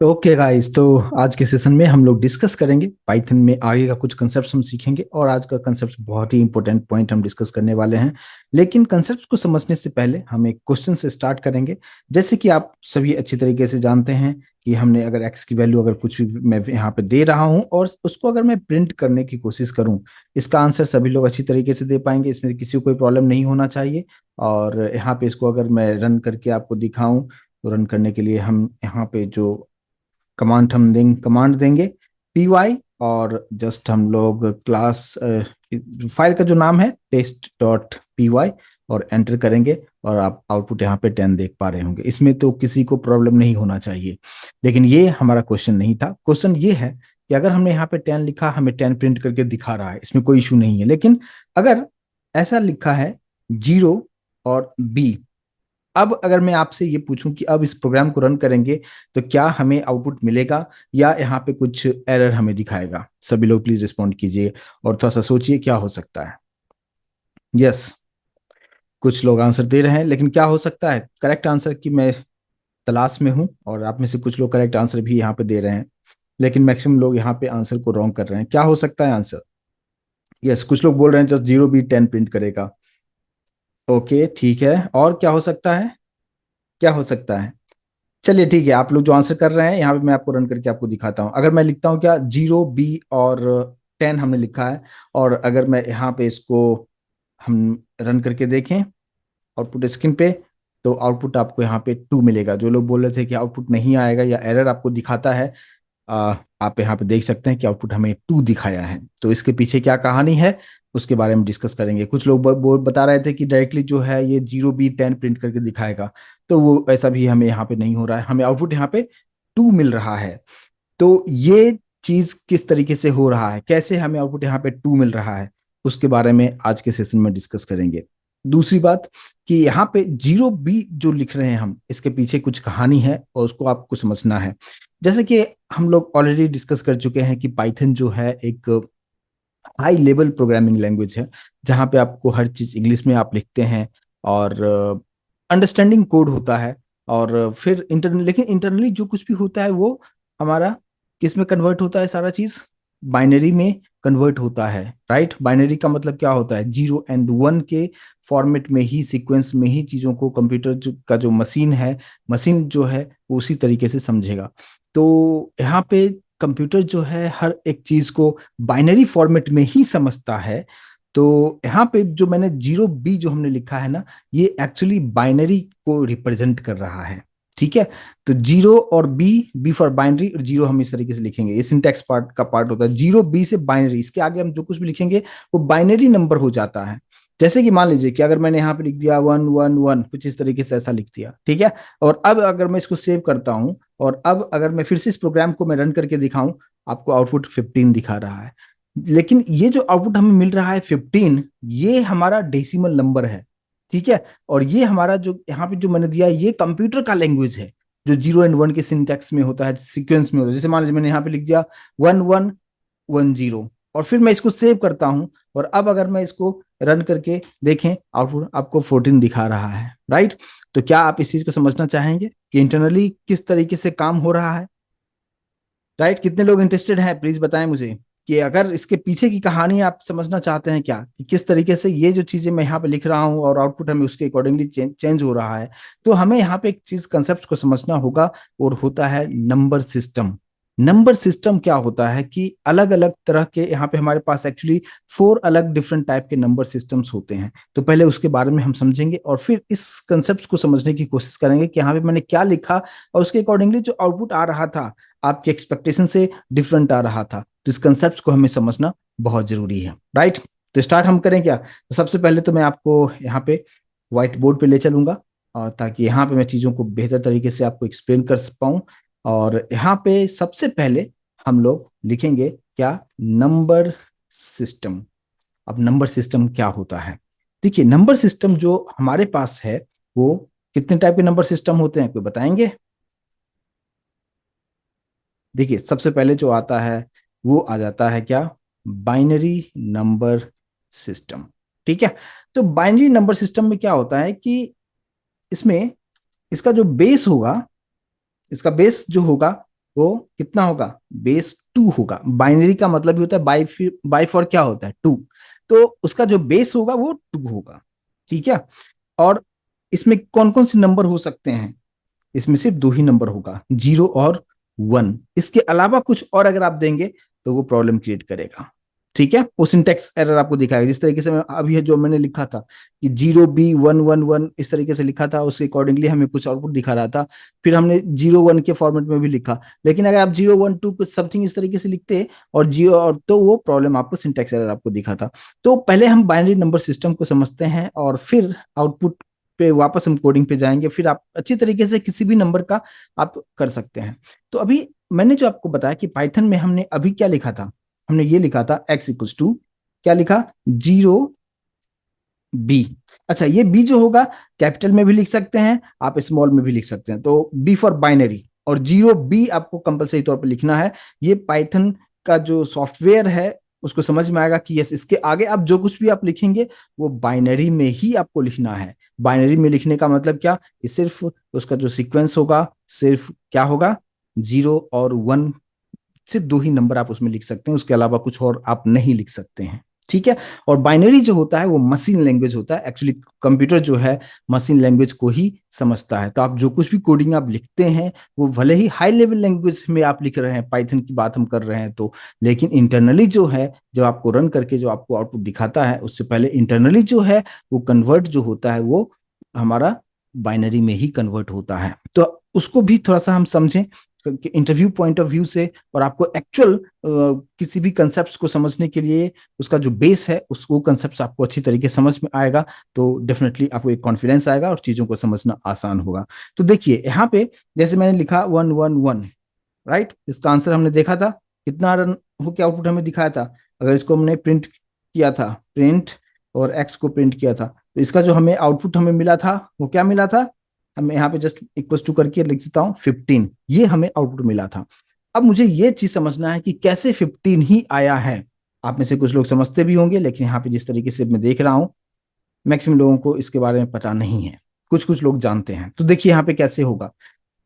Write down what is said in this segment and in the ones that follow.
तो okay guys, तो आज के सेशन में हम लोग डिस्कस करेंगे पाइथन में आगे का कुछ कंसेप्ट हम सीखेंगे। और आज का कंसेप्ट बहुत ही इंपॉर्टेंट पॉइंट हम डिस्कस करने वाले हैं। लेकिन कंसेप्ट को समझने से पहले हम एक क्वेश्चन से स्टार्ट करेंगे। जैसे कि आप सभी अच्छी तरीके से जानते हैं कि हमने अगर एक्स की वैल्यू अगर कुछ भी मैं यहाँ पे दे रहा हूँ और उसको अगर मैं प्रिंट करने की कोशिश करूँ, इसका आंसर सभी लोग अच्छी तरीके से दे पाएंगे, इसमें किसी को कोई प्रॉब्लम नहीं होना चाहिए। और यहाँ पे इसको अगर मैं रन करके आपको दिखाऊं, तो रन करने के लिए हम यहाँ पे जो कमांड देंगे पी वाई, और जस्ट हम लोग क्लास फाइल का जो नाम है टेस्ट डॉट पी वाई, और एंटर करेंगे। और आप आउटपुट यहाँ पे 10 देख पा रहे होंगे। इसमें तो किसी को प्रॉब्लम नहीं होना चाहिए। लेकिन ये हमारा क्वेश्चन नहीं था। क्वेश्चन ये है कि अगर हमने यहाँ पे 10 लिखा, हमें 10 प्रिंट करके दिखा रहा है, इसमें कोई इशू नहीं है। लेकिन अगर ऐसा लिखा है 0 और बी, अब अगर मैं आपसे ये पूछूं कि अब इस प्रोग्राम को रन करेंगे तो क्या हमें आउटपुट मिलेगा या यहाँ पे कुछ एरर हमें दिखाएगा? सभी लोग प्लीज रिस्पॉन्ड कीजिए और थोड़ा सा सोचिए क्या हो सकता है। यस, कुछ लोग आंसर दे रहे हैं, लेकिन क्या हो सकता है करेक्ट आंसर की मैं तलाश में हूं। और आप में से कुछ लोग करेक्ट आंसर भी यहाँ पे दे रहे हैं, लेकिन मैक्सिमम लोग यहाँ पे आंसर को रॉन्ग कर रहे हैं। क्या हो सकता है आंसर? यस, कुछ लोग बोल रहे हैं जस्ट 0 भी 10 प्रिंट करेगा। ओके ठीक है, और क्या हो सकता है? क्या हो सकता है? चलिए ठीक है, आप लोग जो आंसर कर रहे हैं यहाँ पे मैं आपको रन करके आपको दिखाता हूँ। अगर मैं लिखता हूँ क्या 0 बी और 10 हमने लिखा है, और अगर मैं यहाँ पे इसको हम रन करके देखें आउटपुट स्क्रीन पे, तो आउटपुट आपको यहाँ पे 2 मिलेगा। जो लोग बोल रहे थे कि आउटपुट नहीं आएगा या एरर आपको दिखाता है, आप यहाँ पे देख सकते हैं कि आउटपुट हमें 2 दिखाया है। तो इसके पीछे क्या कहानी है उसके बारे में डिस्कस करेंगे। कुछ लोग बता रहे थे कि डायरेक्टली जो है ये 0 बी 10 प्रिंट करके दिखाएगा, तो वो ऐसा भी हमें यहाँ पे नहीं हो रहा है। हमें आउटपुट यहाँ पे 2 मिल रहा है। तो ये चीज किस तरीके से हो रहा है, कैसे हमें आउटपुट यहाँ पे 2 मिल रहा है, उसके बारे में आज के सेशन में डिस्कस करेंगे। दूसरी बात कि यहाँ पे 0 बी जो लिख रहे हैं हम, इसके पीछे कुछ कहानी है और उसको आपको समझना है। जैसे कि हम लोग ऑलरेडी डिस्कस कर चुके हैं कि पाइथन जो है एक हाई लेवल प्रोग्रामिंग लैंग्वेज है, जहाँ पे आपको हर चीज इंग्लिश में आप लिखते हैं, और अंडरस्टैंडिंग कोड होता है। और फिर इंटरनल, लेकिन इंटरनली जो कुछ भी होता है वो हमारा किस में कन्वर्ट होता है? सारा चीज बाइनरी में कन्वर्ट होता है, राइट? बाइनरी का मतलब क्या होता है? 0 एंड 1 के फॉर्मेट में ही, सीक्वेंस में ही चीजों को कंप्यूटर का जो मशीन है, मशीन जो है वो उसी तरीके से समझेगा। तो यहाँ पे कंप्यूटर जो है हर एक चीज को बाइनरी फॉर्मेट में ही समझता है। तो यहाँ पे जो मैंने 0 बी जो हमने लिखा है ना, ये एक्चुअली बाइनरी को रिप्रेजेंट कर रहा है। ठीक है, तो 0 और बी, बी फॉर बाइनरी और 0 हम इस तरीके से लिखेंगे। ये सिंटैक्स पार्ट का पार्ट होता है। 0 बी से बाइनरी, इसके आगे हम जो कुछ भी लिखेंगे वो बाइनरी नंबर हो जाता है। जैसे कि मान लीजिए कि अगर मैंने यहाँ पे लिख दिया 1 1 1, कुछ इस तरीके से ऐसा लिख दिया, ठीक है। और अब अगर मैं इसको सेव करता हूँ, और अब अगर मैं फिर से इस प्रोग्राम को मैं रन करके दिखाऊं, आपको आउटपुट 15 दिखा रहा है। लेकिन ये जो आउटपुट हमें मिल रहा है 15, ये हमारा डेसिमल नंबर है। ठीक है, और ये हमारा जो यहाँ पे जो मैंने दिया ये कंप्यूटर का लैंग्वेज है, जो 0 एंड 1 के सिंटैक्स में होता है, सीक्वेंस में होता है। जैसे मान लीजिए मैंने यहाँ पे लिख दिया 1110, और फिर मैं इसको सेव करता हूं, और अब अगर मैं इसको रन करके देखें, आउटपुट आपको 14 दिखा रहा है, राइट? तो क्या आप इस चीज को समझना चाहेंगे कि इंटरनली किस तरीके से काम हो रहा है? राइट? कितने लोग इंटरेस्टेड हैं प्लीज बताएं मुझे कि अगर इसके पीछे की कहानी आप समझना चाहते हैं क्या, कि किस तरीके से ये जो चीजें मैं यहाँ पे लिख रहा हूँ और आउटपुट हमें उसके अकॉर्डिंगली चेंज हो रहा है। तो हमें यहाँ पे एक चीज कंसेप्ट को समझना होगा, और होता है नंबर सिस्टम। नंबर सिस्टम क्या होता है कि अलग अलग तरह के यहाँ पे हमारे पास एक्चुअली 4 अलग डिफरेंट टाइप के नंबर सिस्टम्स होते हैं। तो पहले उसके बारे में हम समझेंगे, और फिर इस कंसेप्ट को समझने की कोशिश करेंगे कि यहाँ पे मैंने क्या लिखा, और उसके अकॉर्डिंगली जो आउटपुट आ रहा था आपके एक्सपेक्टेशन से डिफरेंट आ रहा था। तो इस कंसेप्ट को हमें समझना बहुत जरूरी है, राइट? तो स्टार्ट हम करें क्या? तो सबसे पहले तो मैं आपको यहाँ पे व्हाइट बोर्ड पे ले चलूंगा, और ताकि यहाँ पे मैं चीज़ों को बेहतर तरीके से आपको एक्सप्लेन कर पाऊँ। और यहाँ पे सबसे पहले हम लोग लिखेंगे क्या? Number system. अब नंबर सिस्टम क्या होता है? देखिए, नंबर सिस्टम जो हमारे पास है वो कितने टाइप के नंबर सिस्टम होते हैं, कोई बताएंगे? देखिए, सबसे पहले जो आता है वो आ जाता है क्या? Binary number system. ठीक है, तो बाइनरी नंबर सिस्टम में क्या होता है कि इसमें इसका जो बेस होगा, इसका बेस जो होगा वो कितना होगा, बेस 2 होगा। बाइनरी का मतलब भी होता है बाई, बाई फॉर क्या होता है, 2। तो उसका जो बेस होगा वो 2 होगा। ठीक है। और इसमें कौन कौन से नंबर हो सकते हैं, इसमें सिर्फ 2 ही नंबर होगा, 0 और 1। इसके अलावा कुछ और अगर आप देंगे तो वो प्रॉब्लम क्रिएट करेगा। ठीक है, वो सिंटेक्स एरर आपको दिखाएगा। जिस तरीके से मैं अभी जो मैंने लिखा था कि 0B111 इस तरीके से लिखा था, उसके अकॉर्डिंगली हमें कुछ आउटपुट दिखा रहा था। फिर हमने 0 1 के फॉर्मेट में भी लिखा। लेकिन अगर आप 0 1 2 कुछ समथिंग इस तरीके से लिखते और जीरो, और तो वो प्रॉब्लम आपको, सिंटेक्स एरर आपको दिखा था। तो पहले हम बाइनरी नंबर सिस्टम को समझते हैं और फिर आउटपुट पे वापस हम कोडिंग पे जाएंगे। फिर आप अच्छी तरीके से किसी भी नंबर का आप कर सकते हैं। तो अभी मैंने जो आपको बताया कि पाइथन में हमने अभी क्या लिखा था, हमने ये लिखा था x = क्या लिखा, 0B। अच्छा, ये बी जो होगा कैपिटल में भी लिख सकते हैं, आप स्मॉल में भी लिख सकते हैं। तो बी फॉर बाइनरी, और 0B आपको कंपलसरी तौर पर लिखना है। ये पाइथन का जो सॉफ्टवेयर है उसको समझ में आएगा कि यस, इसके आगे आप जो कुछ भी आप लिखेंगे वो बाइनरी में ही आपको लिखना है। बाइनरी में लिखने का मतलब क्या, कि सिर्फ उसका जो सीक्वेंस होगा, सिर्फ क्या होगा, 0 और 1, सिर्फ 2 ही नंबर आप उसमें लिख सकते हैं, उसके अलावा कुछ और आप नहीं लिख सकते हैं। ठीक है। और बाइनरी जो होता है वो मशीन लैंग्वेज होता है। एक्चुअली कंप्यूटर जो है मशीन लैंग्वेज को ही समझता है। तो आप जो कुछ भी कोडिंग आप लिखते हैं वो भले ही हाई लेवल लैंग्वेज में आप लिख रहे हैं, पाइथन की बात हम कर रहे हैं तो, लेकिन इंटरनली जो है, जो आपको रन करके जो आपको आउटपुट दिखाता है, उससे पहले इंटरनली जो है वो कन्वर्ट जो होता है वो हमारा बाइनरी में ही कन्वर्ट होता है। तो उसको भी थोड़ा सा हम समझें इंटरव्यू पॉइंट ऑफ व्यू से, और आपको एक्चुअल किसी भी कंसेप्ट को समझने के लिए उसका जो बेस है उसको कंसेप्ट आपको अच्छी तरीके से समझ में आएगा। तो डेफिनेटली आपको एक कॉन्फिडेंस आएगा और चीजों को समझना आसान होगा। तो देखिए यहाँ पे जैसे मैंने लिखा 1 1 1, राइट, इसका आंसर हमने देखा था, कितना रन हो के आउटपुट हमें दिखाया था। अगर इसको हमने प्रिंट किया था, प्रिंट, और एक्स को प्रिंट किया था, तो इसका जो हमें आउटपुट हमें मिला था वो क्या मिला था, हम यहाँ पे जस्ट इक्वल टू करके लिख देता हूँ 15, ये हमें आउटपुट मिला था। अब मुझे ये चीज समझना है कि कैसे 15 ही आया है। आप में से कुछ लोग समझते भी होंगे, लेकिन यहाँ पे जिस तरीके से मैं देख रहा हूँ मैक्सिमम लोगों को इसके बारे में पता नहीं है, कुछ कुछ लोग जानते हैं। तो देखिए यहाँ पे कैसे होगा।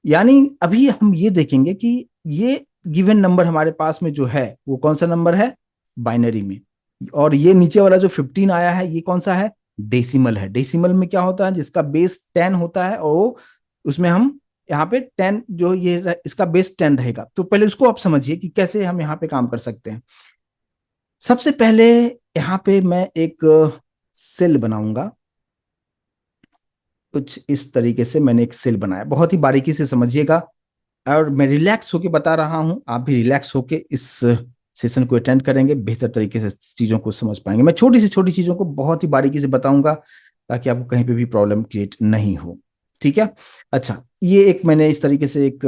यानी अभी हम ये देखेंगे कि ये गिवन नंबर हमारे पास में जो है वो कौन सा नंबर है, बाइनरी में। और ये नीचे वाला जो 15 आया है ये कौन सा है, डेसिमल है। डेसिमल में क्या होता है, जिसका बेस 10 होता है, और उसमें हम यहाँ पे 10 जो ये इसका बेस 10 रहेगा। तो पहले उसको आप समझिए कि कैसे हम यहाँ पे काम कर सकते हैं। सबसे पहले यहाँ पे मैं एक सेल बनाऊंगा। कुछ इस तरीके से मैंने एक सेल बनाया, बहुत ही बारीकी से समझिएगा। और मैं रिलैक्स होके बता रहा हूं, आप भी रिलैक्स होके इस सेशन को अटेंड करेंगे, बेहतर तरीके से चीजों को समझ पाएंगे। मैं छोटी से छोटी चीजों को बहुत ही बारीकी से बताऊंगा ताकि आपको कहीं पे भी प्रॉब्लम क्रिएट नहीं हो। ठीक है। अच्छा, ये एक मैंने इस तरीके से एक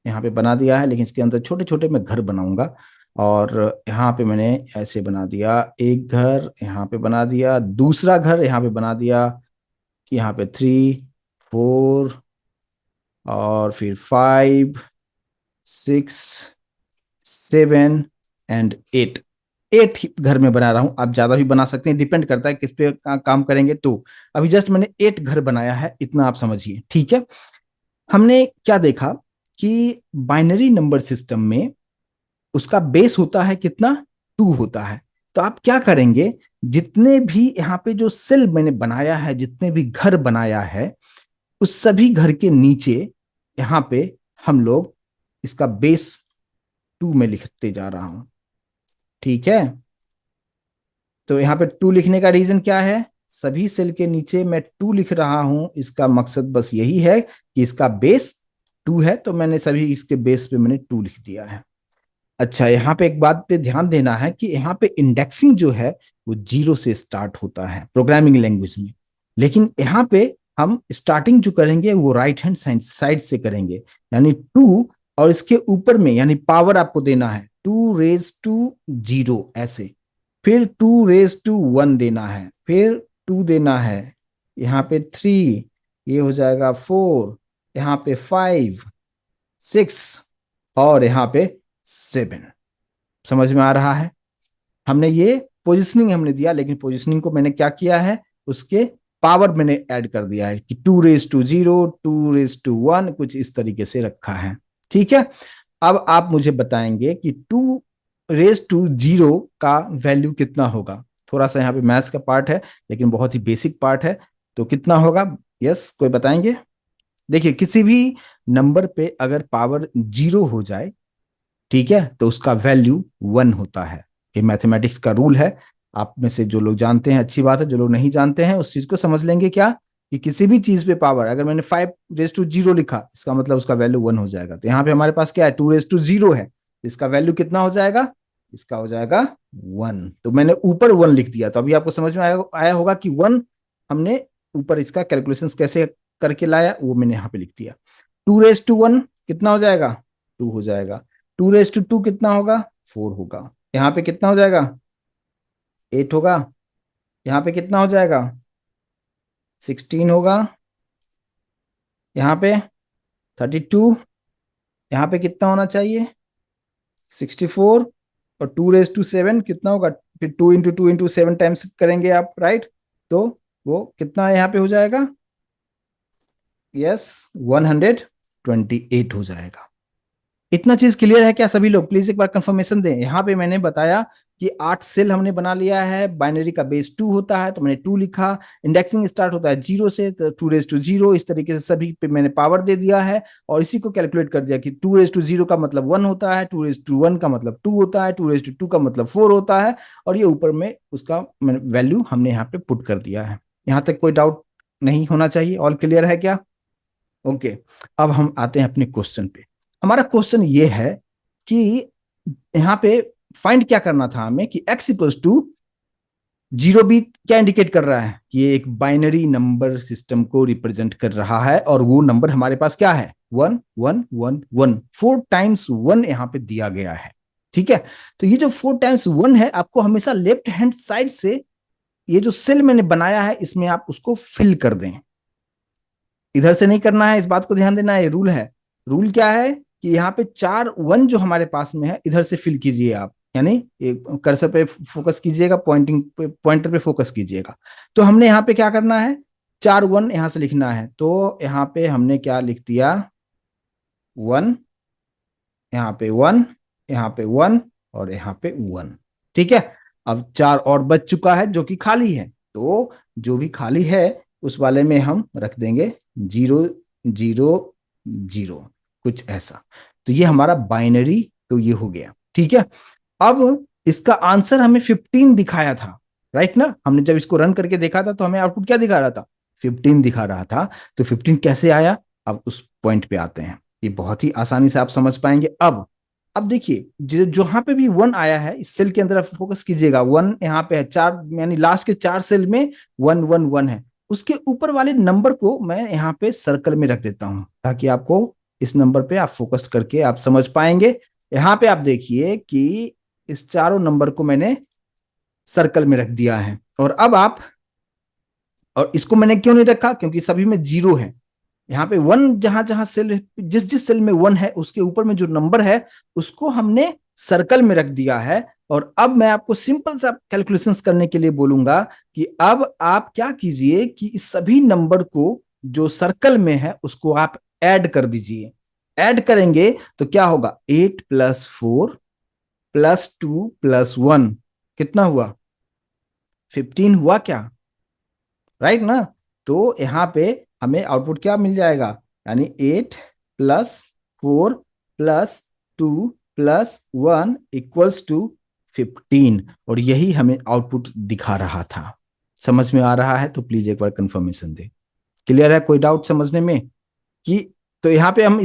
यहाँ पे बना दिया है, लेकिन इसके अंदर छोटे छोटे मैं घर बनाऊंगा। और यहाँ पे मैंने ऐसे बना दिया, एक घर यहाँ पे बना दिया, दूसरा घर यहाँ पे बना दिया, यहाँ पे 3 4, और फिर 5 6 7 एंड 8। 8 घर में बना रहा हूं, आप ज्यादा भी बना सकते हैं, डिपेंड करता है किस पे काम करेंगे। तो अभी जस्ट मैंने 8 घर बनाया है, इतना आप समझिए। ठीक है। हमने क्या देखा कि बाइनरी नंबर सिस्टम में उसका बेस होता है कितना, 2 होता है। तो आप क्या करेंगे, जितने भी यहाँ पे जो सेल मैंने बनाया है, जितने भी घर बनाया है, उस सभी घर के नीचे यहाँ पे हम लोग इसका बेस 2 में लिखते जा रहा हूं। ठीक है। तो यहाँ पे 2 लिखने का रीजन क्या है, सभी सेल के नीचे मैं 2 लिख रहा हूं, इसका मकसद बस यही है कि इसका बेस 2 है, तो मैंने सभी इसके बेस पे मैंने 2 लिख दिया है। अच्छा, यहाँ पे एक बात पे ध्यान देना है कि यहाँ पे इंडेक्सिंग जो है वो 0 से स्टार्ट होता है प्रोग्रामिंग लैंग्वेज में। लेकिन यहाँ पे हम स्टार्टिंग जो करेंगे वो राइट हैंड साइड से करेंगे, यानी 2, और इसके ऊपर में यानी पावर आपको देना है 2 raised to 0 ऐसे। फिर 2 raised to 1 देना है, फिर 2 देना है, यहाँ पे 3, ये हो जाएगा 4, यहाँ पे 5 6, और यहाँ पे 7। समझ में आ रहा है। हमने ये पोजिशनिंग हमने दिया, लेकिन पोजिशनिंग को मैंने क्या किया है, उसके पावर मैंने ऐड कर दिया है कि 2 raised to 0, 2 raised to 1, कुछ इस तरीके से रखा है। ठीक है। अब आप मुझे बताएंगे कि 2 रेज टू 0 का वैल्यू कितना होगा। थोड़ा सा यहाँ पे मैथ्स का पार्ट है, लेकिन बहुत ही बेसिक पार्ट है। तो कितना होगा? यस, कोई बताएंगे? देखिए, किसी भी नंबर पे अगर पावर 0 हो जाए, ठीक है, तो उसका वैल्यू 1 होता है। ये मैथमेटिक्स का रूल है। आप में से जो लोग जानते हैं अच्छी बात है, जो लोग नहीं जानते हैं उस चीज को समझ लेंगे क्या, कि किसी भी चीज पे पावर, अगर मैंने 5 रेज टू 0 लिखा, इसका मतलब उसका वैल्यू 1 हो जाएगा। तो यहाँ पे हमारे पास क्या है, 2 रेज टू 0 है, तो इसका वैल्यू कितना हो जाएगा? इसका हो जाएगा 1। तो मैंने ऊपर 1 लिख दिया, तो अभी आपको समझ में आया होगा कि 1 हमने ऊपर इसका कैलकुलेशन कैसे करके लाया, वो मैंने यहाँ पे लिख दिया। 2 रेज टू 1 कितना हो जाएगा? 2 हो जाएगा। 2 रेज टू 2 कितना होगा? 4 होगा। यहाँ पे कितना हो जाएगा? 8 होगा। यहाँ पे कितना हो जाएगा? 16 होगा। यहाँ पे 32। यहाँ पे कितना होना चाहिए? 64। और 2 रेज टू 7 कितना होगा? फिर 2 इंटू 7 टाइम्स करेंगे आप, राइट? तो वो कितना यहाँ पे हो जाएगा? यस, 128 हो जाएगा। इतना चीज क्लियर है क्या सभी लोग? प्लीज एक बार कंफर्मेशन दें। यहाँ पे मैंने बताया कि 8 सेल हमने बना लिया है, बाइनरी का बेस 2 होता है, तो मैंने 2 लिखा। इंडेक्सिंग स्टार्ट होता है 0 से, तो 2 रेज टू 0, इस तरीके से सभी पे मैंने पावर दे दिया है। और इसी को कैलकुलेट कर दिया कि 2 रेज टू 0 का मतलब 1 होता है, 2 रेज टू 1 का मतलब 2 होता है, 2 रेज टू 2 का मतलब 4 होता है। और ये ऊपर में उसका वैल्यू हमने यहाँ पे पुट कर दिया है। यहाँ तक कोई डाउट नहीं होना चाहिए। ऑल क्लियर है क्या? ओके। अब हम आते हैं अपने क्वेश्चन पे। हमारा क्वेश्चन ये है कि यहाँ पे फाइंड क्या करना था हमें, कि x इक्वल्स टू 0 भी क्या इंडिकेट कर रहा है, कि ये एक बाइनरी नंबर सिस्टम को रिप्रेजेंट कर रहा है। और वो नंबर हमारे पास क्या है? 1 1 1 1। 4 टाइम्स 1 यहाँ पे दिया गया है, ठीक है। तो ये जो 4 टाइम्स 1 है, आपको हमेशा लेफ्ट हैंड साइड से ये जो सेल मैंने बनाया है, इसमें आप उसको फिल कर दें। इधर से नहीं करना है, इस बात को ध्यान देना है। ये रूल है। रूल क्या है, कि यहाँ पे 4 1 जो हमारे पास में है, इधर से फिल कीजिए आप, यानी कर्सर पे फोकस कीजिएगा, पॉइंटिंग पे, पॉइंटर पे फोकस कीजिएगा। तो हमने यहाँ पे क्या करना है, 4 1 यहाँ से लिखना है। तो यहाँ पे हमने क्या लिख दिया? 1, यहाँ पे 1, यहाँ पे 1, और यहाँ पे 1, ठीक है। अब 4 और बच चुका है जो कि खाली है, तो जो भी खाली है उस वाले में हम रख देंगे 0 0 0, कुछ ऐसा। तो ये हमारा बाइनरी, तो ये हो गया, ठीक है। अब इसका आंसर हमें 15 दिखाया था, राइट ना? हमने जब इसको रन करके देखा था, तो हमें आउटपुट क्या दिखा रहा था? 15 दिखा रहा था। तो 15 कैसे आया? अब उस पॉइंट पे आते हैं। ये बहुत ही आसानी से आप समझ पाएंगे। अब देखिए, जहां पे भी 1 आया है, इस सेल के अंदर आप फोकस कीजिएगा। 1 यहाँ पे है, 4 यानी लास्ट के 4 सेल में 1 1 1 है। उसके ऊपर वाले नंबर को मैं यहाँ पे सर्कल में रख देता हूं, ताकि आपको इस नंबर पे आप फोकस करके आप समझ पाएंगे। यहाँ पे आप देखिए कि इस चारों नंबर को मैंने सर्कल में रख दिया है। और अब आप, और इसको मैंने क्यों नहीं रखा, क्योंकि सभी में 0 है। यहाँ पे 1 जहां जहां सेल, जिस जिस सेल में 1 है, उसके ऊपर में जो नंबर है, उसको हमने सर्कल में रख दिया है। और अब मैं आपको सिंपल सा कैलकुलेशंस करने के लिए बोलूंगा, कि अब आप क्या कीजिए, कि इस सभी नंबर को जो सर्कल में है, उसको आप ऐड कर दीजिए। ऐड करेंगे तो क्या होगा? 8 + 4 + 2 + 1 कितना हुआ? 15 हुआ क्या? राइट ना? तो यहाँ पे हमें आउटपुट क्या मिल जाएगा, यानी 8 + 4 + 2 + 1 = 15। और यही हमें आउटपुट दिखा रहा था। समझ में आ रहा है तो प्लीज एक बार कंफर्मेशन दे। क्लियर है? कोई डाउट समझने में? कि तो यहाँ पे हम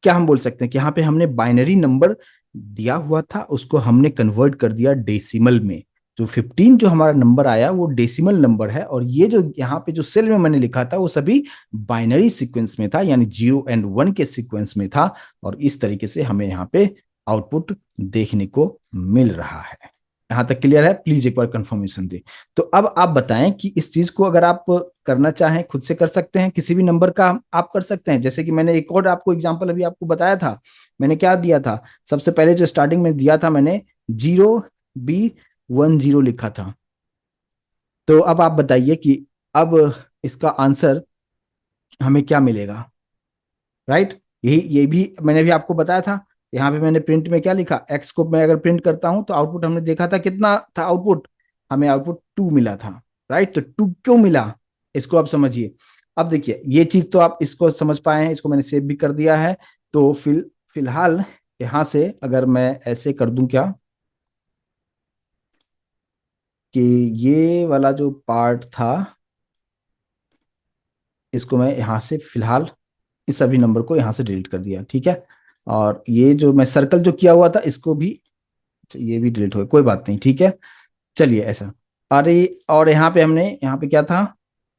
क्या हम बोल सकते हैं, कि यहाँ पे हमने बाइनरी नंबर दिया हुआ था, उसको हमने कन्वर्ट कर दिया डेसिमल में। जो 15 जो हमारा नंबर आया, वो डेसिमल नंबर है। और ये जो यहाँ पे जो सेल में मैंने लिखा था, वो सभी बाइनरी सीक्वेंस में था, यानी 0 और 1 के सीक्वेंस में था। और इस तरीके से हमें यहाँ पे आउटपुट देखने को मिल रहा है। यहाँ तक क्लियर है? प्लीज एक बार कंफर्मेशन दे। तो अब आप बताएं कि इस चीज को अगर आप करना चाहें, खुद से कर सकते हैं, किसी भी नंबर का आप कर सकते हैं। जैसे कि मैंने एक और आपको एग्जांपल अभी आपको बताया था। मैंने क्या दिया था? सबसे पहले जो स्टार्टिंग में दिया था मैंने, 0 B 1 0 लिखा था। तो अब आप बताइए कि अब इसका आंसर हमें क्या मिलेगा, राइट? यही ये भी मैंने भी आपको बताया था। यहाँ पे मैंने प्रिंट में क्या लिखा, एक्स को मैं अगर प्रिंट करता हूं तो आउटपुट हमने देखा था कितना था आउटपुट, हमें आउटपुट 2 मिला था, राइट। तो 2 क्यों मिला, इसको आप समझिए। अब देखिए ये चीज तो आप इसको समझ पाए हैं, इसको मैंने सेव भी कर दिया है। तो फिलहाल यहां से अगर मैं ऐसे कर दूं क्या, कि ये वाला जो पार्ट था इसको मैं यहाँ से फिलहाल इस सभी नंबर को यहाँ से डिलीट कर दिया, ठीक है। और ये जो मैं सर्कल जो किया हुआ था इसको भी, ये भी डिलीट हो गया, कोई बात नहीं, ठीक है। चलिए ऐसा, अरे और यहाँ पे हमने यहाँ पे क्या था,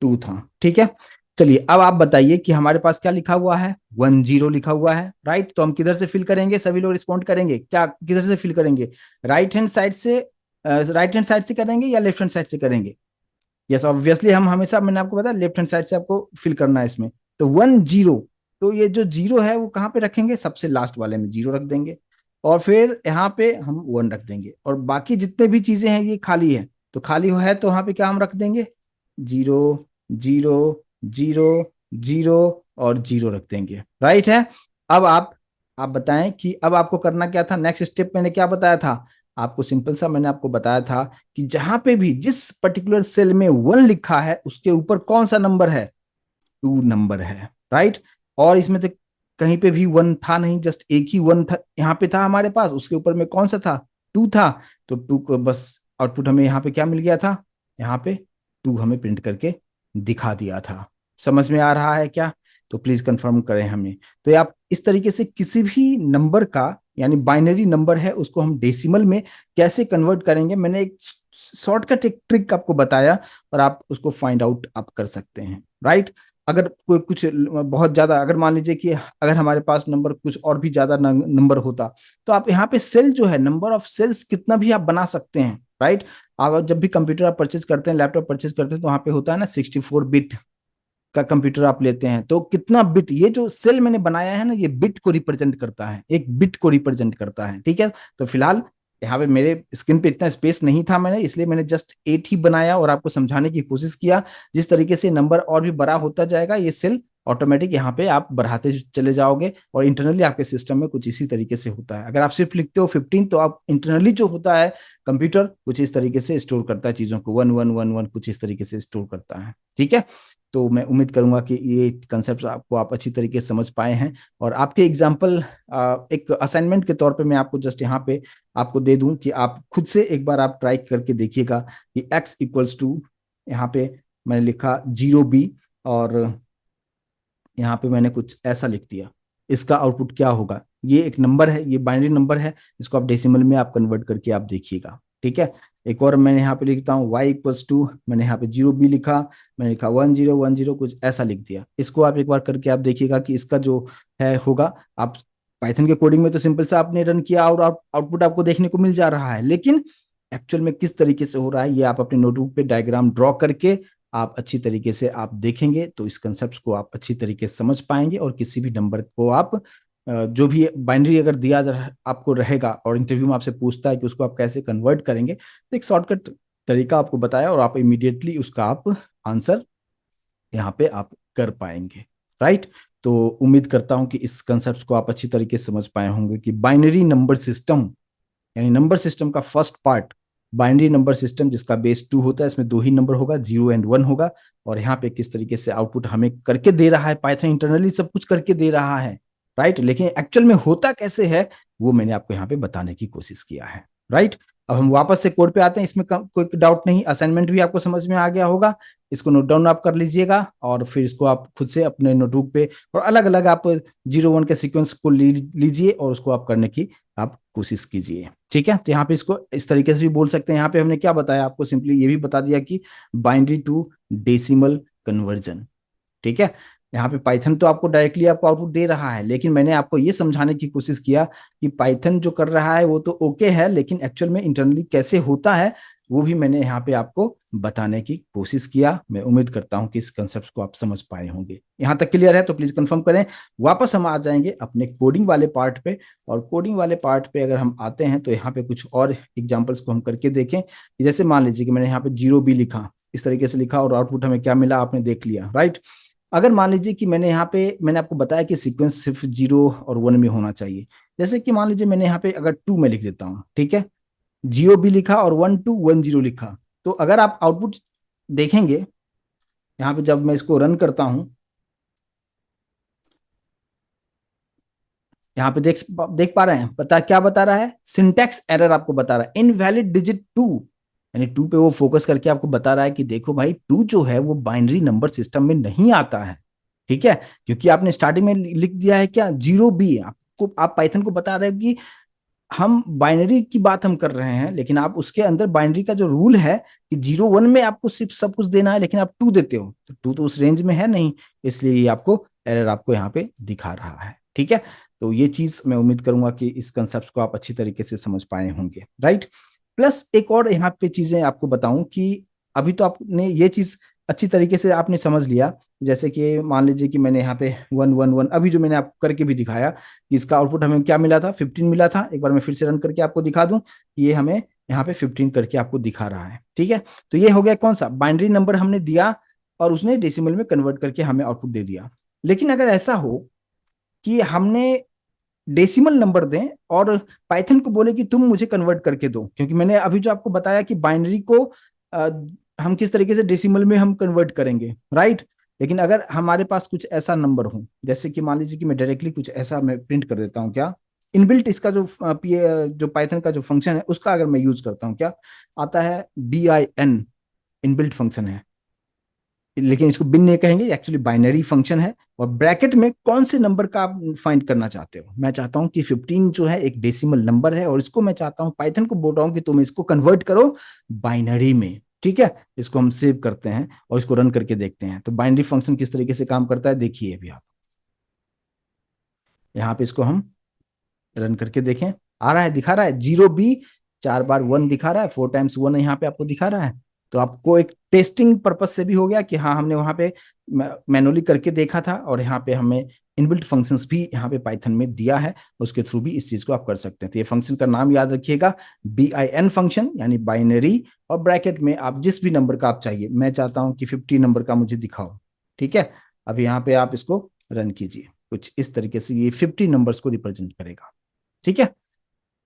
2 था, ठीक है। चलिए अब आप बताइए कि हमारे पास क्या लिखा हुआ है, 10 लिखा हुआ है, राइट। तो हम किधर से फिल करेंगे, सभी लोग रिस्पॉन्ड करेंगे क्या, किधर से फिल करेंगे, राइट हैंड साइड से, राइट हैंड साइड से करेंगे या लेफ्ट हैंड साइड से करेंगे। यस ऑब्वियसली हम हमेशा, मैंने आपको बताया लेफ्ट हैंड साइड से आपको फिल करना है इसमें। तो 10, तो ये जो जीरो है वो कहाँ पे रखेंगे, सबसे लास्ट वाले में जीरो रख देंगे, और फिर यहाँ पे हम 1 रख देंगे, और बाकी जितने भी चीजें हैं ये खाली है। तो खाली है तो वहां पे क्या हम रख देंगे, 0 0 0 0 और 0 रख देंगे, राइट है। अब आप बताएं कि अब आपको करना क्या था, नेक्स्ट स्टेप मैंने क्या बताया था आपको, सिंपल सा मैंने आपको बताया था कि जहां पे भी जिस पर्टिकुलर सेल में 1 लिखा है उसके ऊपर कौन सा नंबर है, 2 नंबर है, राइट। और इसमें तो कहीं पे भी 1 था नहीं, जस्ट एक ही 1 था यहाँ पे था हमारे पास, उसके ऊपर में कौन सा था, 2 था। तो 2 को बस आउटपुट हमें यहाँ पे क्या मिल गया था, यहाँ पे 2 हमें प्रिंट करके दिखा दिया था। समझ में आ रहा है क्या, तो प्लीज कंफर्म करें हमें। तो आप इस तरीके से किसी भी नंबर का, यानी बाइनरी नंबर है उसको हम डेसिमल में कैसे कन्वर्ट करेंगे, मैंने एक शॉर्टकट एक ट्रिक आपको बताया, और आप उसको फाइंड आउट आप कर सकते हैं, राइट। अगर कोई कुछ बहुत ज्यादा, अगर मान लीजिए कि अगर हमारे पास नंबर कुछ और भी ज्यादा नंबर होता, तो आप यहाँ पे सेल जो है, नंबर ऑफ सेल्स कितना भी आप बना सकते हैं, राइट। आप जब भी कंप्यूटर आप परचेज करते हैं, लैपटॉप परचेज करते हैं, तो वहां पे होता है ना 64 बिट का कंप्यूटर आप लेते हैं, तो कितना बिट, ये जो सेल मैंने बनाया है ना ये बिट को रिप्रेजेंट करता है, एक बिट को रिप्रेजेंट करता है, ठीक है। तो फिलहाल यहाँ पे मेरे स्क्रीन पे इतना स्पेस नहीं था, मैंने इसलिए मैंने जस्ट 8 ही बनाया और आपको समझाने की कोशिश किया। जिस तरीके से नंबर और भी बड़ा होता जाएगा ये सेल ऑटोमेटिक यहाँ पे आप बढ़ाते चले जाओगे, और इंटरनली आपके सिस्टम में कुछ इसी तरीके से होता है। अगर आप सिर्फ लिखते हो 15 तो आप इंटरनली जो होता है कंप्यूटर कुछ इस तरीके से स्टोर करता है चीजों को, 1 1 1 1 कुछ इस तरीके से स्टोर करता है, ठीक है। तो मैं उम्मीद करूंगा कि ये कंसेप्ट आपको आप अच्छी तरीके से समझ पाए हैं। और आपके एग्जाम्पल एक असाइनमेंट के तौर पे मैं आपको जस्ट यहाँ पे आपको दे दूं कि आप खुद से एक बार आप ट्राई करके देखिएगा कि x इक्वल्स टू, यहाँ पे मैंने लिखा 0b, और यहाँ पे मैंने कुछ ऐसा लिख दिया, इसका आउटपुट क्या होगा। ये एक नंबर है, ये बाइनरी नंबर है, इसको आप डेसिमल में आप कन्वर्ट करके आप देखिएगा, ठीक है। एक और मैंने यहाँ पे लिखता हूँ y इक्वल्स टू, मैंने यहाँ पे 0b लिखा, मैंने लिखा 10 10 कुछ ऐसा लिख दिया। इसको आप एक बार करके आप देखिएगा कि इसका जो है होगा। आप पाइथन के कोडिंग में तो सिंपल सा आपने रन किया और आउटपुट आपको देखने को मिल जा रहा है, लेकिन एक्चुअल में किस तरीके से हो रहा है ये आप अपने नोटबुक पे डायग्राम ड्रॉ करके आप अच्छी तरीके से आप देखेंगे तो इस कंसेप्ट को आप अच्छी तरीके से समझ पाएंगे, और किसी भी नंबर को आप जो भी बाइनरी अगर दिया आपको रहेगा और इंटरव्यू में आपसे पूछता है कि उसको आप कैसे कन्वर्ट करेंगे, तो एक शॉर्टकट तरीका आपको बताया और आप इमीडिएटली उसका आप आंसर यहाँ पे आप कर पाएंगे, राइट। तो उम्मीद करता हूं कि इस कंसेप्ट को आप अच्छी तरीके से समझ पाए होंगे कि बाइनरी नंबर सिस्टम, यानी नंबर सिस्टम का first part binary number system जिसका बेस 2 होता है, इसमें 2 ही नंबर होगा, 0 और 1 होगा। और यहाँ पे किस तरीके से आउटपुट हमें करके दे रहा है, पाइथन इंटरनली सब कुछ करके दे रहा है, राइट। लेकिन एक्चुअल में होता कैसे है वो मैंने आपको यहाँ पे बताने की कोशिश किया है, राइट। अब हम वापस से कोड पे आते हैं, इसमें कोई डाउट नहीं, असाइनमेंट भी आपको समझ में आ गया होगा। इसको नोट डाउन आप कर लीजिएगा, और फिर इसको आप खुद से अपने नोटबुक पे और अलग अलग आप 0 1 के सीक्वेंस को लीजिए और उसको आप करने की आप कोशिश कीजिए, ठीक है। तो यहाँ पे इसको इस तरीके से भी बोल सकते हैं। यहाँ पे हमने क्या बताया आपको, सिंपली ये भी बता दिया कि बाइनरी टू डेसिमल कन्वर्जन, ठीक है। यहाँ पे पाइथन तो आपको डायरेक्टली आपको आउटपुट दे रहा है, लेकिन मैंने आपको ये समझाने की कोशिश किया कि पाइथन जो कर रहा है वो तो ओके है, लेकिन एक्चुअल में इंटरनली कैसे होता है वो भी मैंने यहाँ पे आपको बताने की कोशिश किया। मैं उम्मीद करता हूँ कि इस कंसेप्ट को आप समझ पाए होंगे। यहाँ तक क्लियर है तो प्लीज कंफर्म करें। वापस हम आ जाएंगे अपने कोडिंग वाले पार्ट पे, और कोडिंग वाले पार्ट पे अगर हम आते हैं तो यहाँ पे कुछ और एग्जाम्पल्स को हम करके देखें। जैसे मान लीजिए कि मैंने यहाँ पे 0b लिखा, इस तरीके से लिखा और आउटपुट हमें क्या मिला आपने देख लिया, राइट। अगर मान लीजिए कि मैंने आपको बताया कि सीक्वेंस सिर्फ 0 और 1 में होना चाहिए। जैसे कि मान लीजिए मैंने यहाँ पे अगर 2 में लिख देता हूँ, ठीक है, 0 भी लिखा और 1210 लिखा, तो अगर आप आउटपुट देखेंगे यहाँ पे जब मैं इसको रन करता हूं, यहाँ पे देख देख पा रहे हैं, पता क्या बता रहा है, सिंटैक्स एरर आपको बता रहा है, इनवैलिड डिजिट 2। यानी 2 पे वो फोकस करके आपको बता रहा है कि देखो भाई 2 जो है वो बाइनरी नंबर सिस्टम में नहीं आता है। ठीक है, क्योंकि आपने स्टार्टिंग में लिख दिया है क्या, 0 बी। आपको आप पाइथन को बता रहे हो कि हम बाइनरी की बात हम कर रहे हैं, लेकिन आप उसके अंदर बाइनरी का जो रूल है कि 0 1 में आपको सिर्फ सब कुछ देना है, लेकिन आप 2 देते हो, तो 2 तो उस रेंज में है नहीं, इसलिए ये आपको एरर आपको यहाँ पे दिखा रहा है। ठीक है, तो ये चीज मैं उम्मीद करूंगा कि इस कंसेप्ट को आप अच्छी तरीके से समझ पाए होंगे, राइट। प्लस एक और यहाँ पे चीजें आपको बताऊं कि अभी तो आपने ये चीज अच्छी तरीके से आपने समझ लिया। जैसे कि मान लीजिए कि मैंने यहाँ पे 1 1 1 अभी जो मैंने आपको करके भी दिखाया कि इसका आउटपुट हमें क्या मिला था, 15 मिला था। एक बार मैं फिर से रन करके आपको दिखा दूं कि ये हमें यहाँ पे 15 करके आपको दिखा रहा है। ठीक है, तो ये हो गया कौन सा, बाइनरी नंबर हमने दिया और उसने डेसिमल में कन्वर्ट करके हमें आउटपुट दे दिया। लेकिन अगर ऐसा हो कि हमने डेसिमल नंबर दें और पाइथन को बोले कि तुम मुझे कन्वर्ट करके दो, क्योंकि मैंने अभी जो आपको बताया कि बाइनरी को आ, हम किस तरीके से डेसिमल में हम कन्वर्ट करेंगे, राइट। लेकिन अगर हमारे पास कुछ ऐसा नंबर हो, जैसे कि मान लीजिए कि मैं डायरेक्टली कुछ ऐसा मैं प्रिंट कर देता हूँ क्या, इनबिल्ट इसका जो पाइथन का जो फंक्शन है उसका अगर मैं यूज करता हूँ, क्या आता है, BIN इनबिल्ट फंक्शन है, लेकिन इसको बिन नहीं कहेंगे, एक्चुअली बाइनरी फंक्शन है। और ब्रैकेट में कौन से नंबर का आप फाइंड करना चाहते हो, मैं चाहता हूं कि 15 जो है एक डेसिमल नंबर है और इसको मैं चाहता हूं, पाइथन को बोल रहा हूं कि तुम इसको कन्वर्ट करो बाइनरी में। ठीक है, इसको हम सेव करते हैं और इसको रन करके देखते हैं, तो बाइनरी फंक्शन किस तरीके से काम करता है देखिए अभी आप। यहाँ पे इसको हम रन करके देखें, आ रहा है, दिखा रहा है 0 बी, 4 बार 1 दिखा रहा है, 4 टाइम्स 1 यहाँ पे आपको दिखा रहा है। तो आपको एक टेस्टिंग पर्पज से भी हो गया कि हाँ हमने वहां पे मैनुअली करके देखा था और यहाँ पे हमें इनबिल्ट फंक्शंस भी यहाँ पे पाइथन में दिया है, उसके थ्रू भी इस चीज को आप कर सकते हैं। तो ये फंक्शन का नाम याद रखिएगा, BIN फंक्शन, यानी बाइनरी, और ब्रैकेट में आप जिस भी नंबर का आप चाहिए, मैं चाहता हूँ कि 50 नंबर का मुझे दिखाओ। ठीक है, अब यहाँ पे आप इसको रन कीजिए, कुछ इस तरीके से ये 50 नंबर्स को रिप्रेजेंट करेगा। ठीक है,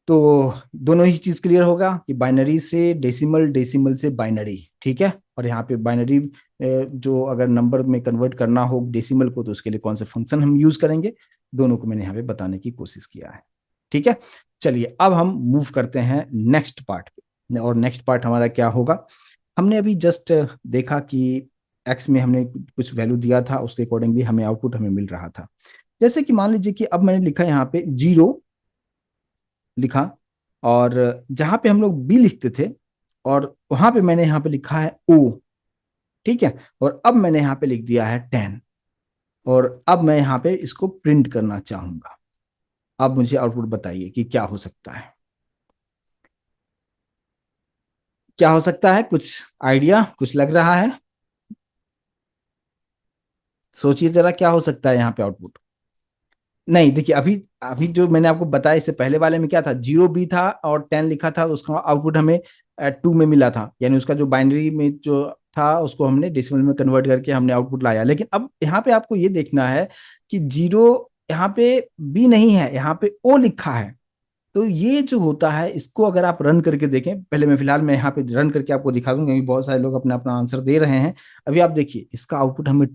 तो दोनों ही चीज क्लियर होगा कि बाइनरी से डेसिमल, डेसिमल से बाइनरी। ठीक है, और यहाँ पे बाइनरी जो अगर नंबर में कन्वर्ट करना हो डेसिमल को, तो उसके लिए कौन सा फंक्शन हम यूज करेंगे, दोनों को मैंने यहाँ पे बताने की कोशिश किया है। ठीक है, चलिए अब हम मूव करते हैं नेक्स्ट पार्ट पे, और नेक्स्ट पार्ट हमारा क्या होगा। हमने अभी जस्ट देखा कि एक्स में हमने कुछ वैल्यू दिया था, उसके अकॉर्डिंगली हमें आउटपुट हमें मिल रहा था। जैसे कि मान लीजिए कि अब मैंने लिखा यहाँ पे 0 लिखा, और जहां पे हम लोग बी लिखते थे, और वहां पे मैंने यहाँ पे लिखा है ओ। ठीक है, और अब मैंने यहाँ पे लिख दिया है 10, और अब मैं यहाँ पे इसको प्रिंट करना चाहूंगा। अब मुझे आउटपुट बताइए कि क्या हो सकता है, क्या हो सकता है, कुछ आइडिया, कुछ लग रहा है, सोचिए जरा क्या हो सकता है यहाँ पे आउटपुट। नहीं देखिए, अभी अभी जो मैंने आपको बताया इससे पहले वाले में क्या था, 0 बी था और 10 लिखा था, तो उसका आउटपुट हमें 2 में मिला था, यानी उसका जो बाइनरी में जो था उसको हमने डेसिमल में कन्वर्ट करके हमने आउटपुट लाया। लेकिन अब यहाँ पे आपको ये देखना है कि 0 यहाँ पे बी नहीं है, यहाँ पे ओ लिखा है। तो ये जो होता है, इसको अगर आप रन करके देखें, पहले मैं फिलहाल मैं यहाँ पे रन करके आपको दिखा दूंगा, क्योंकि बहुत सारे लोग अपना अपना आंसर दे रहे हैं। अभी आप देखिए इसका आउटपुट हमें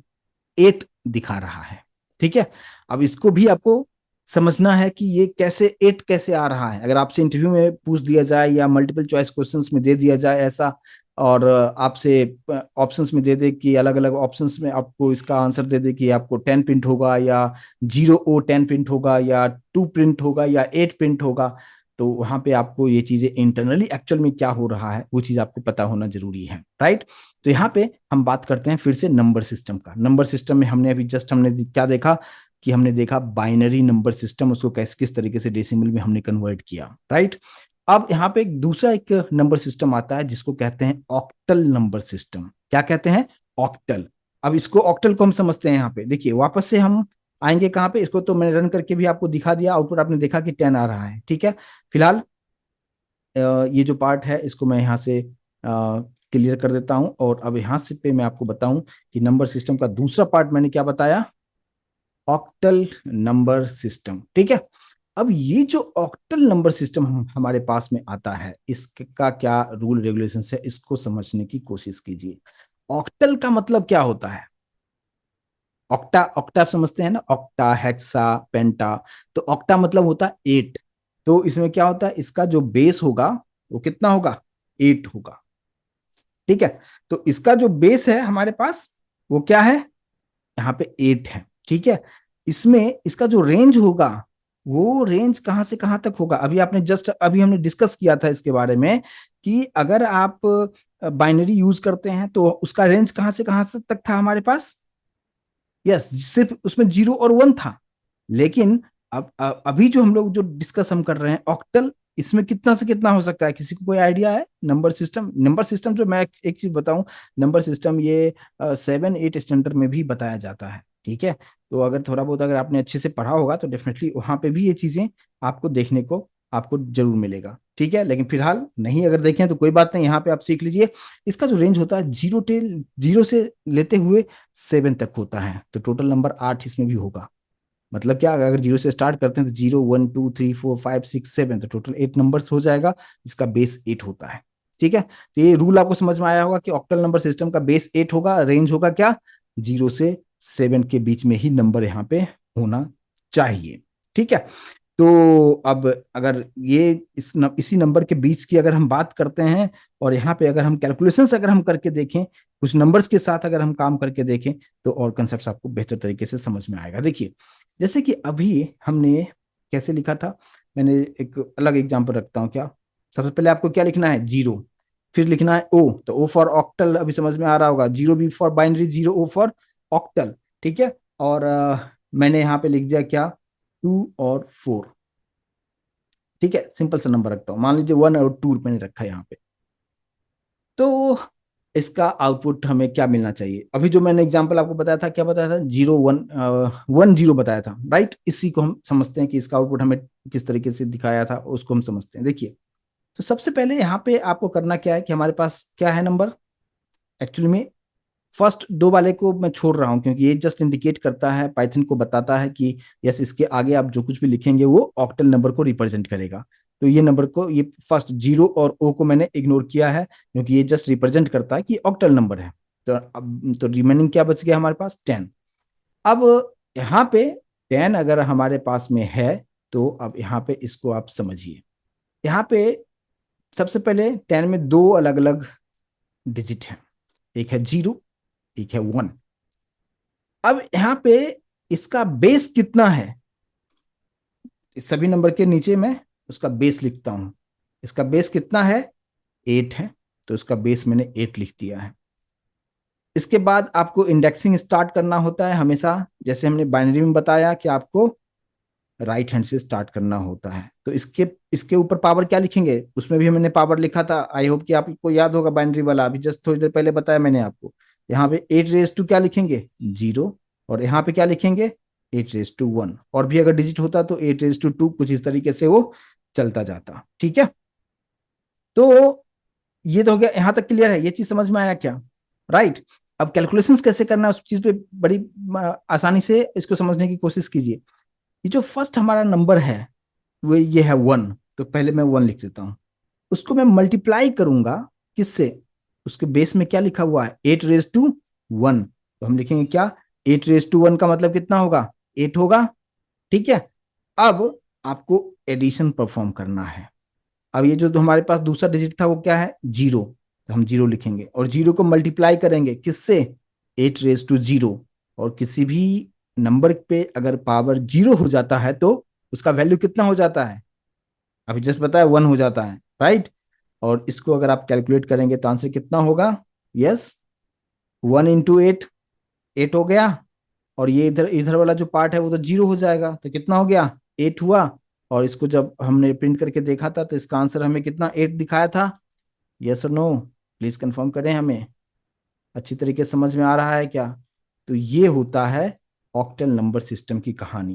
8 दिखा रहा है। ठीक है, अब इसको भी आपको समझना है कि ये कैसे 8 कैसे आ रहा है। अगर आपसे इंटरव्यू में पूछ दिया जाए या मल्टीपल चॉइस क्वेश्चंस में दे दिया जाए ऐसा, और आपसे ऑप्शंस में दे दे कि अलग अलग ऑप्शंस में आपको इसका आंसर दे दे कि आपको 10 प्रिंट होगा या 0 O 10 प्रिंट होगा या 2 प्रिंट होगा या 8 प्रिंट होगा, तो वहां पे आपको ये चीजें इंटरनली एक्चुअल में क्या हो रहा है वो चीज आपको पता होना जरूरी है, राइट। तो यहाँ पे हम बात करते हैं फिर से नंबर सिस्टम का। नंबर सिस्टम में हमने अभी जस्ट हमने क्या देखा कि हमने देखा बाइनरी नंबर सिस्टम, उसको कैसे किस तरीके से डेसिमल में हमने कन्वर्ट किया, राइट। अब यहाँ पे एक दूसरा एक नंबर सिस्टम आता है जिसको कहते हैं ऑक्टल नंबर सिस्टम। क्या कहते हैं, ऑक्टल। अब इसको ऑक्टल को हम समझते हैं, यहाँ पे देखिए वापस से हम आएंगे कहाँ पे, इसको तो मैंने रन करके भी आपको दिखा दिया, आउटपुट आपने देखा कि 10 आ रहा है। ठीक है, फिलहाल ये जो पार्ट है इसको मैं यहाँ से क्लियर कर देता हूं। और अब यहां से पे मैं आपको बताऊं कि नंबर सिस्टम का दूसरा पार्ट मैंने क्या बताया, ऑक्टल नंबर सिस्टम। ठीक है, अब ये जो ऑक्टल नंबर सिस्टम हमारे पास में आता है, इसका क्या रूल रेगुलेशन है, इसको समझने की कोशिश कीजिए। ऑक्टल का मतलब क्या होता है? ऑक्टा, ऑक्टा आप समझते हैं ना, ऑक्टा, हेक्सा, पेंटा। तो ऑक्टा मतलब होता है 8। तो इसमें क्या होता है, इसका जो बेस होगा वो कितना होगा, 8 होगा। ठीक है, तो इसका जो बेस है हमारे पास वो क्या है, यहाँ पे 8 है। ठीक है, इसमें इसका जो रेंज होगा वो रेंज कहां से कहां तक होगा, अभी आपने जस्ट अभी हमने डिस्कस किया था इसके बारे में कि अगर आप बाइनरी यूज करते हैं तो उसका रेंज कहां से कहां से तक था हमारे पास। यस, सिर्फ उसमें 0 और 1 था। लेकिन अब अभी जो हम लोग जो डिस्कस हम कर रहे हैं ऑक्टल, इसमें कितना से कितना हो सकता है, किसी को कोई आइडिया है? नंबर सिस्टम जो मैं एक चीज बताऊं, नंबर सिस्टम ये 7 8 स्टैंडर्ड में भी बताया जाता है। ठीक है, तो अगर थोड़ा बहुत अगर आपने अच्छे से पढ़ा होगा तो डेफिनेटली वहां पे भी ये चीजें आपको देखने को आपको जरूर मिलेगा। ठीक है, लेकिन फिलहाल नहीं अगर देखें तो कोई बात नहीं, यहाँ पे आप सीख लीजिए। इसका जो रेंज होता है 0 से लेते हुए 7 तक होता है, तो टोटल नंबर 8 इसमें भी होगा। मतलब क्या, अगर 0 से स्टार्ट करते हैं तो 0 1 2 3 4 5 6 7, तो टोटल 8 नंबर्स हो जाएगा, जिसका बेस 8 होता है। ठीक है, तो ये रूल आपको समझ में आया होगा कि ऑक्टल नंबर सिस्टम का बेस 8 होगा, रेंज होगा क्या, 0 से 7 के बीच में ही नंबर यहाँ पे होना चाहिए। ठीक है, तो अब अगर ये इसी नंबर के बीच की अगर हम बात करते हैं, और यहाँ पे अगर हम कैलकुलेशंस अगर हम करके देखें, कुछ नंबर्स के साथ अगर हम काम करके देखें, तो और कंसेप्ट आपको बेहतर तरीके से समझ में आएगा। देखिए, जैसे कि अभी हमने कैसे लिखा था, मैंने एक अलग एग्जांपल रखता हूँ क्या। सबसे पहले आपको क्या लिखना है, 0, फिर लिखना है ओ, तो ओ फॉर ऑक्टल अभी समझ में आ रहा होगा, 0 B for binary, 0 O for octal. ठीक है, और मैंने यहाँ पे लिख दिया क्या, 2 और 4। ठीक है, सिंपल सा नंबर रखता हूँ, मान लीजिए 1 और 2 मैंने रखा है यहाँ पे। तो इसका आउटपुट हमें क्या मिलना चाहिए, अभी जो मैंने एग्जांपल आपको बताया था, क्या बताया था, 0 1 1 0 बताया था, राइट। इसी को हम समझते हैं कि इसका आउटपुट हमें किस तरीके से दिखाया था, उसको हम समझते हैं। देखिए, तो सबसे पहले यहाँ पे आपको करना क्या है कि हमारे पास क्या है नंबर, एक्चुअली में फर्स्ट दो वाले को मैं छोड़ रहा हूं, क्योंकि ये जस्ट इंडिकेट करता है, पाइथन को बताता है कि यस, इसके आगे आप जो कुछ भी लिखेंगे वो ऑक्टल नंबर को रिप्रेजेंट करेगा। तो ये नंबर को, ये फर्स्ट 0 और O को मैंने इग्नोर किया है, क्योंकि ये जस्ट रिप्रेजेंट करता है कि ऑक्टल नंबर है। तो अब तो रिमेनिंग क्या बच गया हमारे पास, 10। अब यहाँ पे 10 अगर हमारे पास में है, तो अब यहाँ पे इसको आप समझिए। यहाँ पे सबसे पहले 10 में दो अलग अलग डिजिट है, एक है 0, एक है 1। अब यहाँ पे इसका बेस कितना है, इस सभी नंबर के नीचे मैं उसका बेस लिखता हूं। इसका बेस कितना है, 8 है, तो इसका बेस मैंने 8 लिख दिया है। इसके बाद आपको इंडेक्सिंग स्टार्ट करना होता है हमेशा, जैसे हमने बाइनरी में बताया कि आपको राइट हैंड से स्टार्ट करना होता है। तो इसके इसके ऊपर पावर क्या लिखेंगे, उसमें भी मैंने पावर लिखा था, आई होप कि आपको याद होगा, बाइनरी वाला अभी जस्ट थोड़ी देर पहले बताया मैंने आपको। यहाँ पे 8 रेज टू क्या लिखेंगे, 0, और यहाँ पे क्या लिखेंगे, 8 रेज टू 1, और भी अगर डिजिट होता तो 8 रेज टू 2, कुछ इस तरीके से वो चलता जाता। ठीक है, तो ये तो हो गया, यहां तक क्लियर है, ये चीज समझ में आया क्या, राइट। अब कैलकुलेशंस कैसे करना है उस चीज पे बड़ी आसानी से इसको समझने की कोशिश कीजिए। ये जो फर्स्ट हमारा नंबर है वो ये है 1, तो पहले मैं 1 लिख देता हूं। उसको मैं मल्टीप्लाई करूंगा किससे, उसके बेस में क्या लिखा हुआ है, 8 रेज टू 1, तो हम लिखेंगे क्या, 8 रेज टू 1 का मतलब कितना होगा, 8 होगा। ठीक है, अब आपको एडिशन परफॉर्म करना है। अब ये जो हमारे पास दूसरा डिजिट था वो क्या है, 0, तो हम 0 लिखेंगे, और 0 को मल्टीप्लाई करेंगे किससे, 8 रेज टू 0। और किसी भी नंबर पे अगर पावर 0 हो जाता है तो उसका वैल्यू कितना हो जाता है, अभी जस्ट बताया 1 हो जाता है, राइट। और इसको अगर आप कैलकुलेट करेंगे तो आंसर कितना होगा, यस, 1 इंटू 8, 8 हो गया। और ये इधर इधर वाला जो पार्ट है वो तो 0 हो जाएगा, तो कितना हो गया, 8 हुआ। और इसको जब हमने प्रिंट करके देखा था तो इसका आंसर हमें कितना, 8 दिखाया था। यस और नो, प्लीज कंफर्म करें, हमें अच्छी तरीके से समझ में आ रहा है क्या। तो ये होता है ऑक्टल नंबर सिस्टम की कहानी।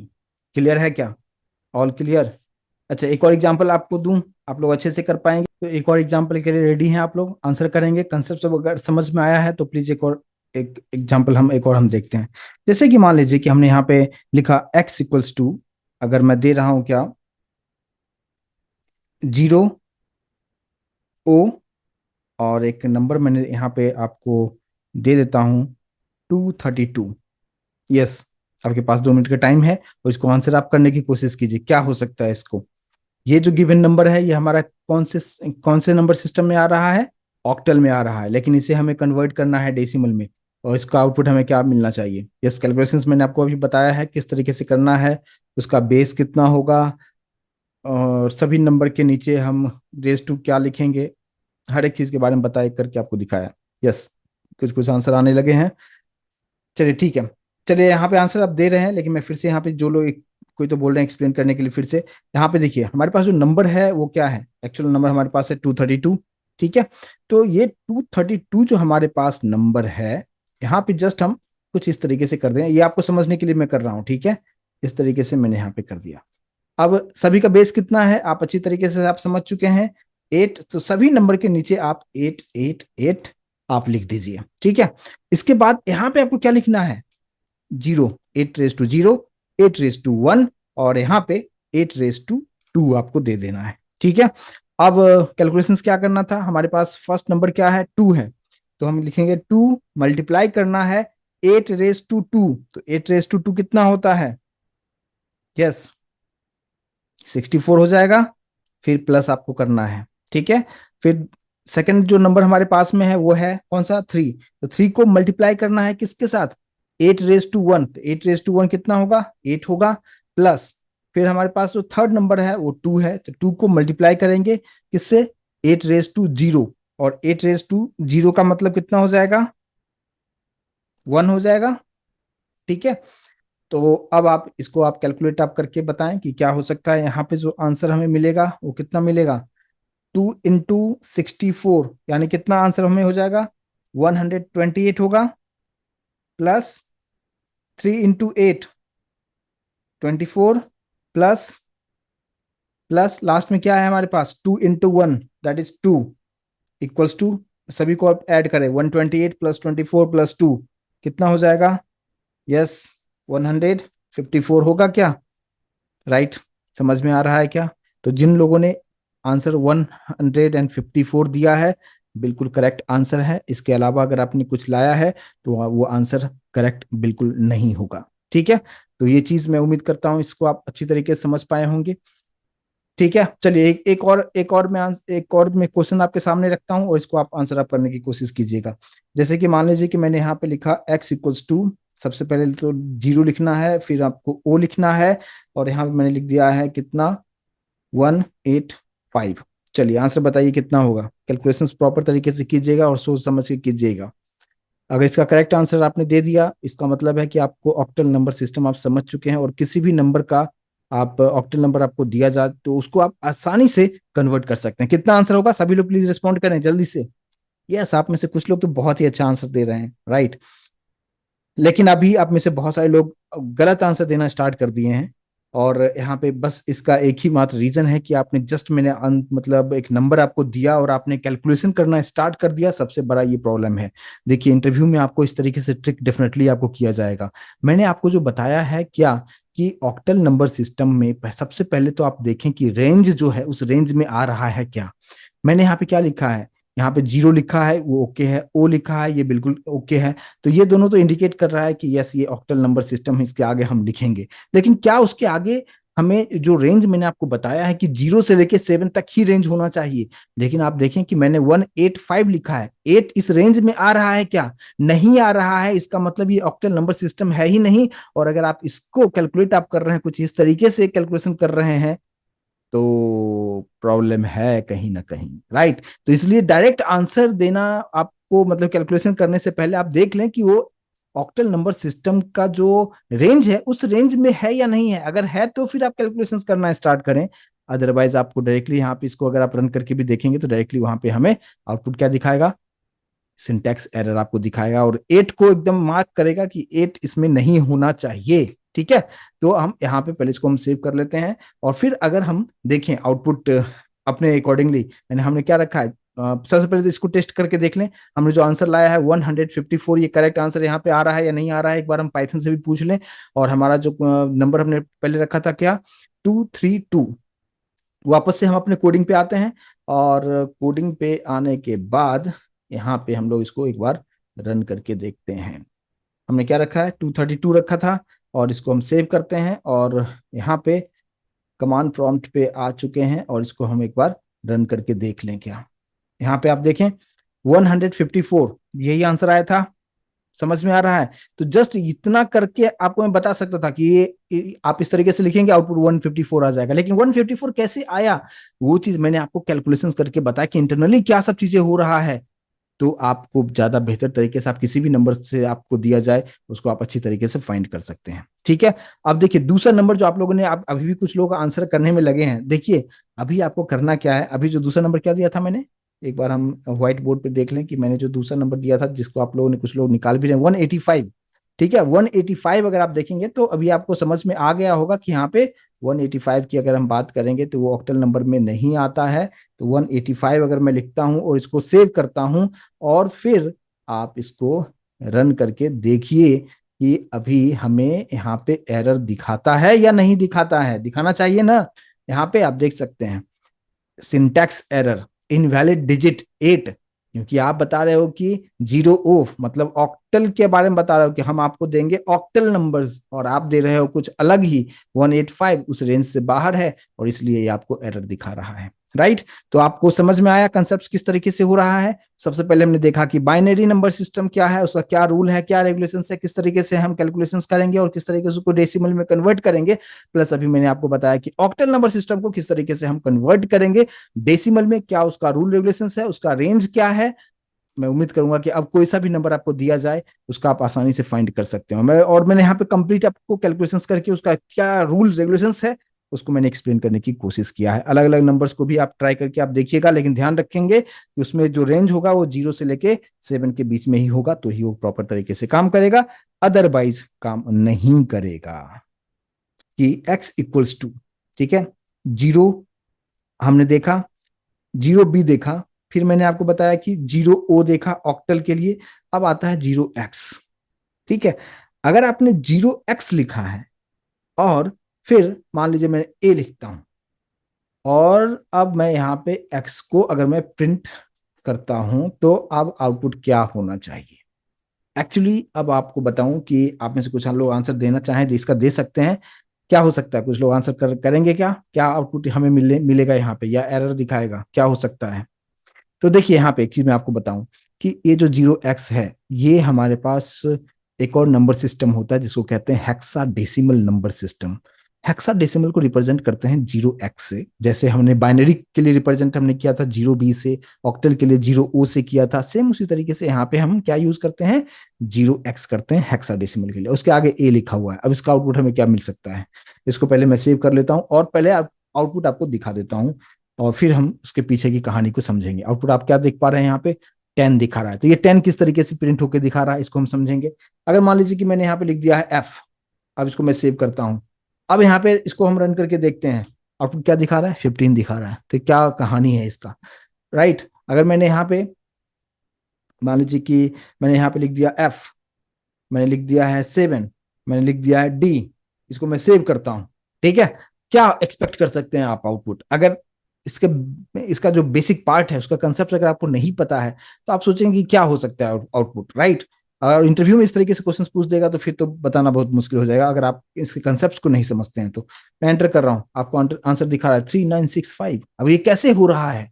क्लियर है क्या, ऑल क्लियर। अच्छा, एक और एग्जांपल आपको दूं, आप लोग अच्छे से कर पाएंगे? तो एक और एग्जाम्पल के लिए रेडी हैं आप लोग? आंसर करेंगे? कंसेप्ट सब अगर समझ में आया है तो प्लीज एक एग्जाम्पल हम एक और हम देखते हैं। जैसे कि मान लीजिए कि हमने यहाँ पे लिखा x = अगर मैं दे रहा हूं क्या, 0 O, और एक नंबर मैंने यहाँ पे आपको दे देता हूँ 232। यस, आपके पास 2 मिनट का टाइम है और इसको आंसर आप करने की कोशिश कीजिए, क्या हो सकता है इसको। ये जो गिवन नंबर है ये हमारा कौन से नंबर सिस्टम में आ रहा है? ऑक्टल में आ रहा है, लेकिन इसे हमें कन्वर्ट करना है डेसिमल में, और इसका आउटपुट हमें क्या मिलना चाहिए? यस, कैलकुलेशंस मैंने आपको अभी बताया है किस तरीके से करना है, उसका बेस कितना होगा, और सभी नंबर के नीचे हम रेज टू क्या लिखेंगे, हर एक चीज के बारे में बताया करके आपको दिखाया। यस, कुछ कुछ आंसर आने लगे हैं। चलिए ठीक है, चलिए यहाँ पे आंसर आप दे रहे हैं, लेकिन मैं फिर से यहाँ पे जो लोग कोई तो बोल रहे हैं एक्सप्लेन करने के लिए, फिर से यहाँ पे देखिए हमारे पास जो नंबर है वो क्या है, एक्चुअल नंबर हमारे पास है 232। ठीक है, तो ये 232 जो हमारे पास नंबर है, यहाँ पे जस्ट हम कुछ इस तरीके से कर दें, ये आपको समझने के लिए मैं कर रहा हूँ, ठीक है। इस तरीके से मैंने यहाँ पे कर दिया। अब सभी का बेस कितना है आप अच्छी तरीके से आप समझ चुके हैं, 8, तो सभी नंबर के नीचे आप 888 आप लिख दीजिए, ठीक है। इसके बाद यहाँ पे आपको क्या लिखना है? 0, 8 रेज टू 0, 8 रेज टू 1, और यहाँ पे 8 रेज टू 2 आपको दे देना है, ठीक है। अब कैलकुलेशंस क्या करना था, हमारे पास फर्स्ट नंबर क्या है? 2 है, तो हम लिखेंगे 2 मल्टीप्लाई करना है 8 रेज टू 2, तो 8 रेज टू 2 कितना होता है? यस, 64 हो जाएगा, फिर प्लस आपको करना है, ठीक है। फिर सेकंड जो नंबर हमारे पास में है वो है कौन सा? 3, तो 3 को मल्टीप्लाई करना है किसके साथ? 8 रेज टू 1, तो 8 रेज टू 1 कितना होगा? 8 होगा, प्लस फिर हमारे पास जो थर्ड नंबर है वो 2 है, तो 2 को मल्टीप्लाई करेंगे किससे? 8 रेज टू 0, और 8 रेज टू 0 का मतलब कितना हो जाएगा? 1 हो जाएगा, ठीक है। तो अब आप इसको आप कैलकुलेट आप करके बताएं कि क्या हो सकता है, यहाँ पे जो आंसर हमें मिलेगा वो कितना मिलेगा? 2 × 64, यानी कितना आंसर हमें हो जाएगा? 128 होगा, प्लस 3 × 8 24, प्लस प्लस लास्ट में क्या है हमारे पास? 2 × 1 दैट इज 2, इक्वल्स टू, सभी को आप ऐड करें, 128 प्लस 24 प्लस 2 कितना हो जाएगा? यस, 154 होगा क्या? राइट, समझ में आ रहा है क्या? तो जिन लोगों ने आंसर 154 दिया है, बिल्कुल करेक्ट आंसर है। इसके अलावा अगर आपने कुछ लाया है तो वो आंसर करेक्ट बिल्कुल नहीं होगा, ठीक है। तो ये चीज मैं उम्मीद करता हूं इसको आप अच्छी तरीके से समझ पाए होंगे, ठीक है। चलिए एक और मैं क्वेश्चन आपके सामने रखता हूं, और इसको आप आंसर आप करने की कोशिश कीजिएगा। जैसे कि मान लीजिए कि मैंने यहाँ पे लिखा x = सबसे पहले तो 0 लिखना है, फिर आपको o लिखना है, और यहाँ पे मैंने लिख दिया है कितना? 185। चलिए आंसर बताइए कितना होगा। कैलकुलेशंस प्रॉपर तरीके से कीजिएगा और सोच समझ के कीजिएगा। अगर इसका करेक्ट आंसर आपने दे दिया, इसका मतलब है कि आपको ऑक्टल नंबर सिस्टम आप समझ चुके हैं, और किसी भी नंबर का आप ऑक्टल नंबर आपको दिया जाए तो उसको आप आसानी से कन्वर्ट कर सकते हैं। कितना आंसर होगा? सभी लोग प्लीज रिस्पॉन्ड करें जल्दी से। यस, आप में से कुछ लोग तो बहुत ही अच्छा आंसर दे रहे हैं, राइट। लेकिन अभी आप में से बहुत सारे लोग गलत आंसर देना स्टार्ट कर दिए हैं, और यहाँ पे बस इसका एक ही मात्र रीजन है कि आपने जस्ट मैंने मतलब एक नंबर आपको दिया और आपने कैलकुलेशन करना स्टार्ट कर दिया, सबसे बड़ा ये प्रॉब्लम है। देखिए इंटरव्यू में आपको इस तरीके से ट्रिक डेफिनेटली आपको किया जाएगा। मैंने आपको जो बताया है क्या, कि ऑक्टल नंबर सिस्टम में सबसे पहले तो आप देखें कि रेंज जो है उस रेंज में आ रहा है क्या। मैंने यहाँ पे क्या लिखा है? यहाँ पे 0 लिखा है वो ओके है, ओ लिखा है ये बिल्कुल ओके है। तो ये दोनों तो इंडिकेट कर रहा है कि यस ये ऑक्टल नंबर सिस्टम है, इसके आगे हम लिखेंगे। लेकिन क्या उसके आगे हमें जो रेंज मैंने आपको बताया है कि 0 से लेके 7 तक ही रेंज होना चाहिए, लेकिन आप देखें कि मैंने 185 लिखा है, 8 इस रेंज में आ रहा है क्या? नहीं आ रहा है, इसका मतलब ये ऑक्टल नंबर सिस्टम है ही नहीं। और अगर आप इसको कैलकुलेट आप कर रहे हैं, कुछ इस तरीके से कैलकुलेशन कर रहे हैं, तो प्रॉब्लम है कहीं ना कहीं, राइट। तो इसलिए डायरेक्ट आंसर देना आपको, मतलब कैलकुलेशन करने से पहले आप देख लें कि वो ऑक्टल नंबर सिस्टम का जो रेंज है उस रेंज में है या नहीं है। अगर है तो फिर आप कैलकुलेशन करना स्टार्ट करें, अदरवाइज आपको डायरेक्टली यहाँ पे इसको अगर आप रन करके भी देखेंगे तो डायरेक्टली वहां पे हमें आउटपुट क्या दिखाएगा? सिंटैक्स एरर आपको दिखाएगा, और 8 को एकदम मार्क करेगा कि 8 इसमें नहीं होना चाहिए, ठीक है। तो हम यहाँ पे पहले इसको हम सेव कर लेते हैं, और फिर अगर हम देखें आउटपुट अपने अकॉर्डिंगली यानी हमने क्या रखा है, सबसे पहले तो इसको टेस्ट करके देख लें। हमने जो आंसर लाया है 154, ये करेक्ट आंसर यहाँ पे आ रहा है या नहीं आ रहा है, एक बार हम पाइथन से भी पूछ लें। और हमारा जो नंबर हमने पहले रखा था क्या, 232। वापस से हम अपने कोडिंग पे आते हैं, और कोडिंग पे आने के बाद यहाँ पे हम लोग इसको एक बार रन करके देखते हैं। हमने क्या रखा है, 232 रखा था, और इसको हम सेव करते हैं, और यहाँ पे कमांड प्रॉम्प्ट पे आ चुके हैं, और इसको हम एक बार रन करके देख लें क्या। यहाँ पे आप देखें 154 यही आंसर आया था, समझ में आ रहा है। तो जस्ट इतना करके आपको मैं बता सकता था कि ये आप इस तरीके से लिखेंगे आउटपुट 154 आ जाएगा, लेकिन 154 कैसे आया, वो चीज मैंने आपको कैलकुलेशंस करके बताया कि इंटरनली क्या सब चीजें हो रहा है। तो आपको ज्यादा बेहतर तरीके से, आप किसी भी नंबर से आपको दिया जाए उसको आप अच्छी तरीके से फाइंड कर सकते हैं। ठीक है, अब देखिए दूसरा नंबर जो आप लोगों ने, आप अभी भी कुछ लोग आंसर करने में लगे हैं, देखिए अभी आपको करना क्या है। अभी जो दूसरा नंबर क्या दिया था मैंने, एक बार हम व्हाइट बोर्ड पे देख लें कि मैंने जो दूसरा नंबर दिया था, जिसको आप लोगों ने, कुछ लोग निकाल भी रहे हैं, 185। ठीक है, 185 अगर आप देखेंगे तो अभी आपको समझ में आ गया होगा कि यहाँ पे 185 की अगर हम बात करेंगे तो वो ऑक्टल नंबर में नहीं आता है। तो 185 अगर मैं लिखता हूं और इसको सेव करता हूं, और फिर आप इसको रन करके देखिए कि अभी हमें यहाँ पे एरर दिखाता है या नहीं दिखाता है, दिखाना चाहिए ना। यहाँ पे आप देख सकते हैं सिंटैक्स एरर, इनवैलिड डिजिट 8, क्योंकि आप बता रहे हो कि 0 मतलब ऑक्टल के बारे में बता रहे हो कि हम आपको देंगे ऑक्टल नंबर्स, और आप दे रहे हो कुछ अलग ही, 185 उस रेंज से बाहर है, और इसलिए ये आपको एरर दिखा रहा है। राइट, तो आपको समझ में आया कंसेप्ट किस तरीके से हो रहा है। सबसे पहले हमने देखा कि बाइनरी नंबर सिस्टम क्या है, उसका क्या रूल है, क्या रेगुलेशन है, किस तरीके से हम कैलकुलेशंस करेंगे और किस तरीके से उसको डेसिमल में कन्वर्ट करेंगे। प्लस अभी मैंने आपको बताया कि ऑक्टल नंबर सिस्टम को किस तरीके से हम कन्वर्ट करेंगे डेसिमल में, क्या उसका रूल रेगुलेशन है, उसका रेंज क्या है। मैं उम्मीद करूंगा कि अब कोई सा भी नंबर आपको दिया जाए उसका आप आसानी से फाइंड कर सकते हो। मैंने यहाँ पे कंप्लीट आपको कैलकुलेशंस करके उसका क्या रूल रेगुलेशंस है उसको मैंने एक्सप्लेन करने की कोशिश किया है। अलग अलग नंबर्स को भी आप ट्राई करके आप देखिएगा, लेकिन ध्यान रखेंगे कि उसमें जो रेंज होगा वो 0 से लेके 7 के बीच में ही होगा, तो ही वो प्रॉपर तरीके से काम करेगा, अदरवाइज काम नहीं करेगा। कि x इक्वल्स टू, ठीक है, 0 हमने देखा, 0 b देखा, फिर मैंने आपको बताया कि 0 o देखा ऑक्टल के लिए। अब आता है 0 x। ठीक है, अगर आपने 0 x लिखा है और फिर मान लीजिए मैं a लिखता हूं, और अब मैं यहाँ पे x को अगर मैं प्रिंट करता हूं, तो अब आउटपुट क्या होना चाहिए। एक्चुअली अब आपको बताऊं कि आप में से कुछ लोग आंसर देना चाहें तो इसका दे सकते हैं। क्या हो सकता है, कुछ लोग आंसर करेंगे क्या, क्या आउटपुट हमें मिलेगा यहाँ पे, या एरर दिखाएगा, क्या हो सकता है। तो देखिए यहाँ पे एक चीज मैं आपको बताऊं कि ये जो 0 x है, ये हमारे पास एक और नंबर सिस्टम होता है जिसको कहते हैं hexa decimal number system. Hexa decimal को रिप्रेजेंट करते हैं 0 x से, जैसे हमने बाइनरी के लिए रिप्रेजेंट हमने किया था 0 b से, ऑक्टल के लिए 0 o से किया था, सेम उसी तरीके से यहाँ पे हम क्या यूज करते हैं, 0 x करते हैं हेक्सा डेसिमल के लिए। उसके आगे a लिखा हुआ है। अब इसका आउटपुट हमें क्या मिल सकता है, इसको पहले मैं सेव कर लेता हूँ और पहले आउटपुट आपको दिखा देता हूँ, और फिर हम उसके पीछे की कहानी को समझेंगे। आउटपुट आप क्या देख पा रहे हैं, यहाँ पे 10 दिखा रहा है। तो ये 10 किस तरीके से प्रिंट होकर दिखा रहा है इसको हम समझेंगे। अगर मान लीजिए कि मैंने यहाँ पे लिख दिया है F, अब इसको मैं सेव करता हूँ। अब यहाँ पे इसको हम रन करके देखते हैं, आउटपुट क्या दिखा रहा है, 15 दिखा रहा है। तो क्या कहानी है इसका, राइट। अगर मैंने यहाँ पे मान लीजिए कि मैंने यहाँ पे लिख दिया F, मैंने लिख दिया है 7, मैंने लिख दिया है D, इसको मैं सेव करता हूं, ठीक है। क्या एक्सपेक्ट कर सकते हैं आप आउटपुट, अगर इसके इसका जो बेसिक पार्ट है उसका कंसेप्ट अगर आपको नहीं पता है, तो आप सोचेंगे कि क्या हो सकता है आउटपुट, राइट। अगर इंटरव्यू में इस तरीके से क्वेश्चंस पूछ देगा तो फिर तो बताना बहुत मुश्किल हो जाएगा, अगर आप इसके कंसेप्ट को नहीं समझते हैं तो। मैं एंटर कर रहा हूँ, आपको आंसर दिखा रहा है 3965। अब ये कैसे हो रहा है,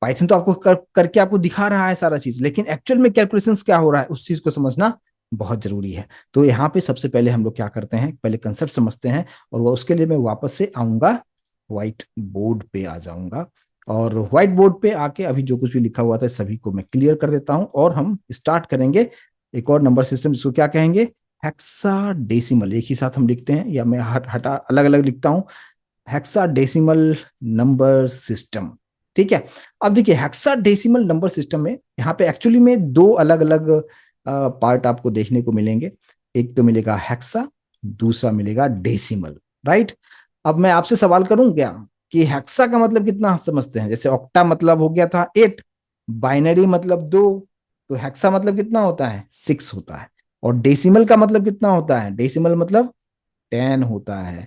पाइथन तो आपको करके आपको दिखा रहा है सारा चीज, लेकिन एक्चुअल में कैलकुलेशंस क्या हो रहा है उस चीज को समझना बहुत जरूरी है। तो यहाँ पे सबसे पहले हम लोग क्या करते हैं, पहले कंसेप्ट समझते हैं, और वो उसके लिए मैं वापस से आऊंगा, व्हाइट बोर्ड पे आ जाऊंगा, और व्हाइट बोर्ड पे आके अभी जो कुछ भी लिखा हुआ था सभी को मैं क्लियर कर देता हूं, और हम स्टार्ट करेंगे एक और नंबर सिस्टम जिसको क्या कहेंगे, हेक्साडेसिमल। एक ही साथ हम लिखते हैं, या मैं हटा अलग अलग लिखता हूं, हेक्साडेसिमल नंबर सिस्टम। ठीक है, अब देखिए हेक्साडेसिमल नंबर सिस्टम में यहाँ पे एक्चुअली में दो अलग अलग पार्ट आपको देखने को मिलेंगे। एक तो मिलेगा हेक्सा, दूसरा मिलेगा डेसिमल, राइट। अब मैं आपसे सवाल करूं क्या, कि हेक्सा का मतलब कितना समझते हैं? जैसे ऑक्टा मतलब हो गया था 8, बाइनरी मतलब 2, तो हेक्सा मतलब कितना होता है? 6 होता है। और डेसिमल का मतलब कितना होता है? डेसिमल मतलब 10 होता है।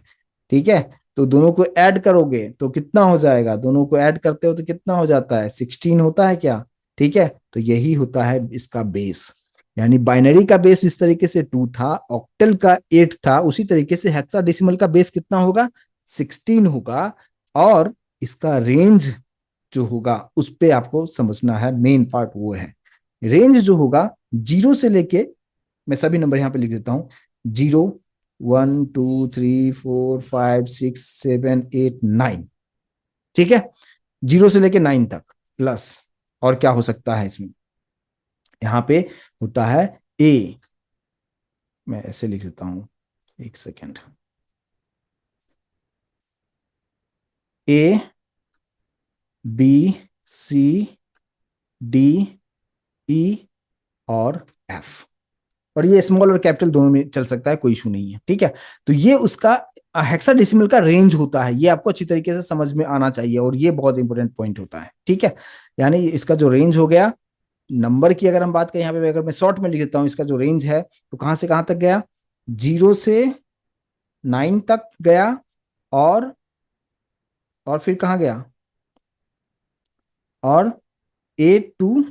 ठीक है, तो दोनों को ऐड करोगे तो कितना हो जाएगा? दोनों को ऐड करते हो तो कितना हो जाता है? 16 होता है क्या? ठीक है, तो यही होता है इसका बेस। यानी बाइनरी का बेस इस तरीके से 2 था, ऑक्टल का 8 था, उसी तरीके से हेक्साडेसिमल का बेस कितना होगा? 16 होगा। और इसका रेंज जो होगा उस पे आपको समझना है, मेन पार्ट वो है। रेंज जो होगा जीरो से लेके, मैं सभी नंबर यहां पे लिख देता हूं, 0, 1 2 3 4 5 6 7 8 9। ठीक है, 0 से लेके 9 तक प्लस। और क्या हो सकता है इसमें? यहाँ पे होता है ए, मैं ऐसे लिख देता हूं, एक सेकेंड। ए, बी, सी, डी, ई और एफ। और ये स्मॉल और कैपिटल दोनों में चल सकता है, कोई इशू नहीं है। ठीक है, तो ये उसका हेक्साडेसिमल का रेंज होता है, ये आपको अच्छी तरीके से समझ में आना चाहिए, और ये बहुत इंपॉर्टेंट पॉइंट होता है। ठीक है, यानी इसका जो रेंज हो गया नंबर की, अगर हम बात करें यहाँ पे, अगर मैं शॉर्ट में लिख देता हूँ, इसका जो रेंज है तो कहां से कहां तक गया? 0 से 9 तक गया। और फिर कहाँ गया? और A to,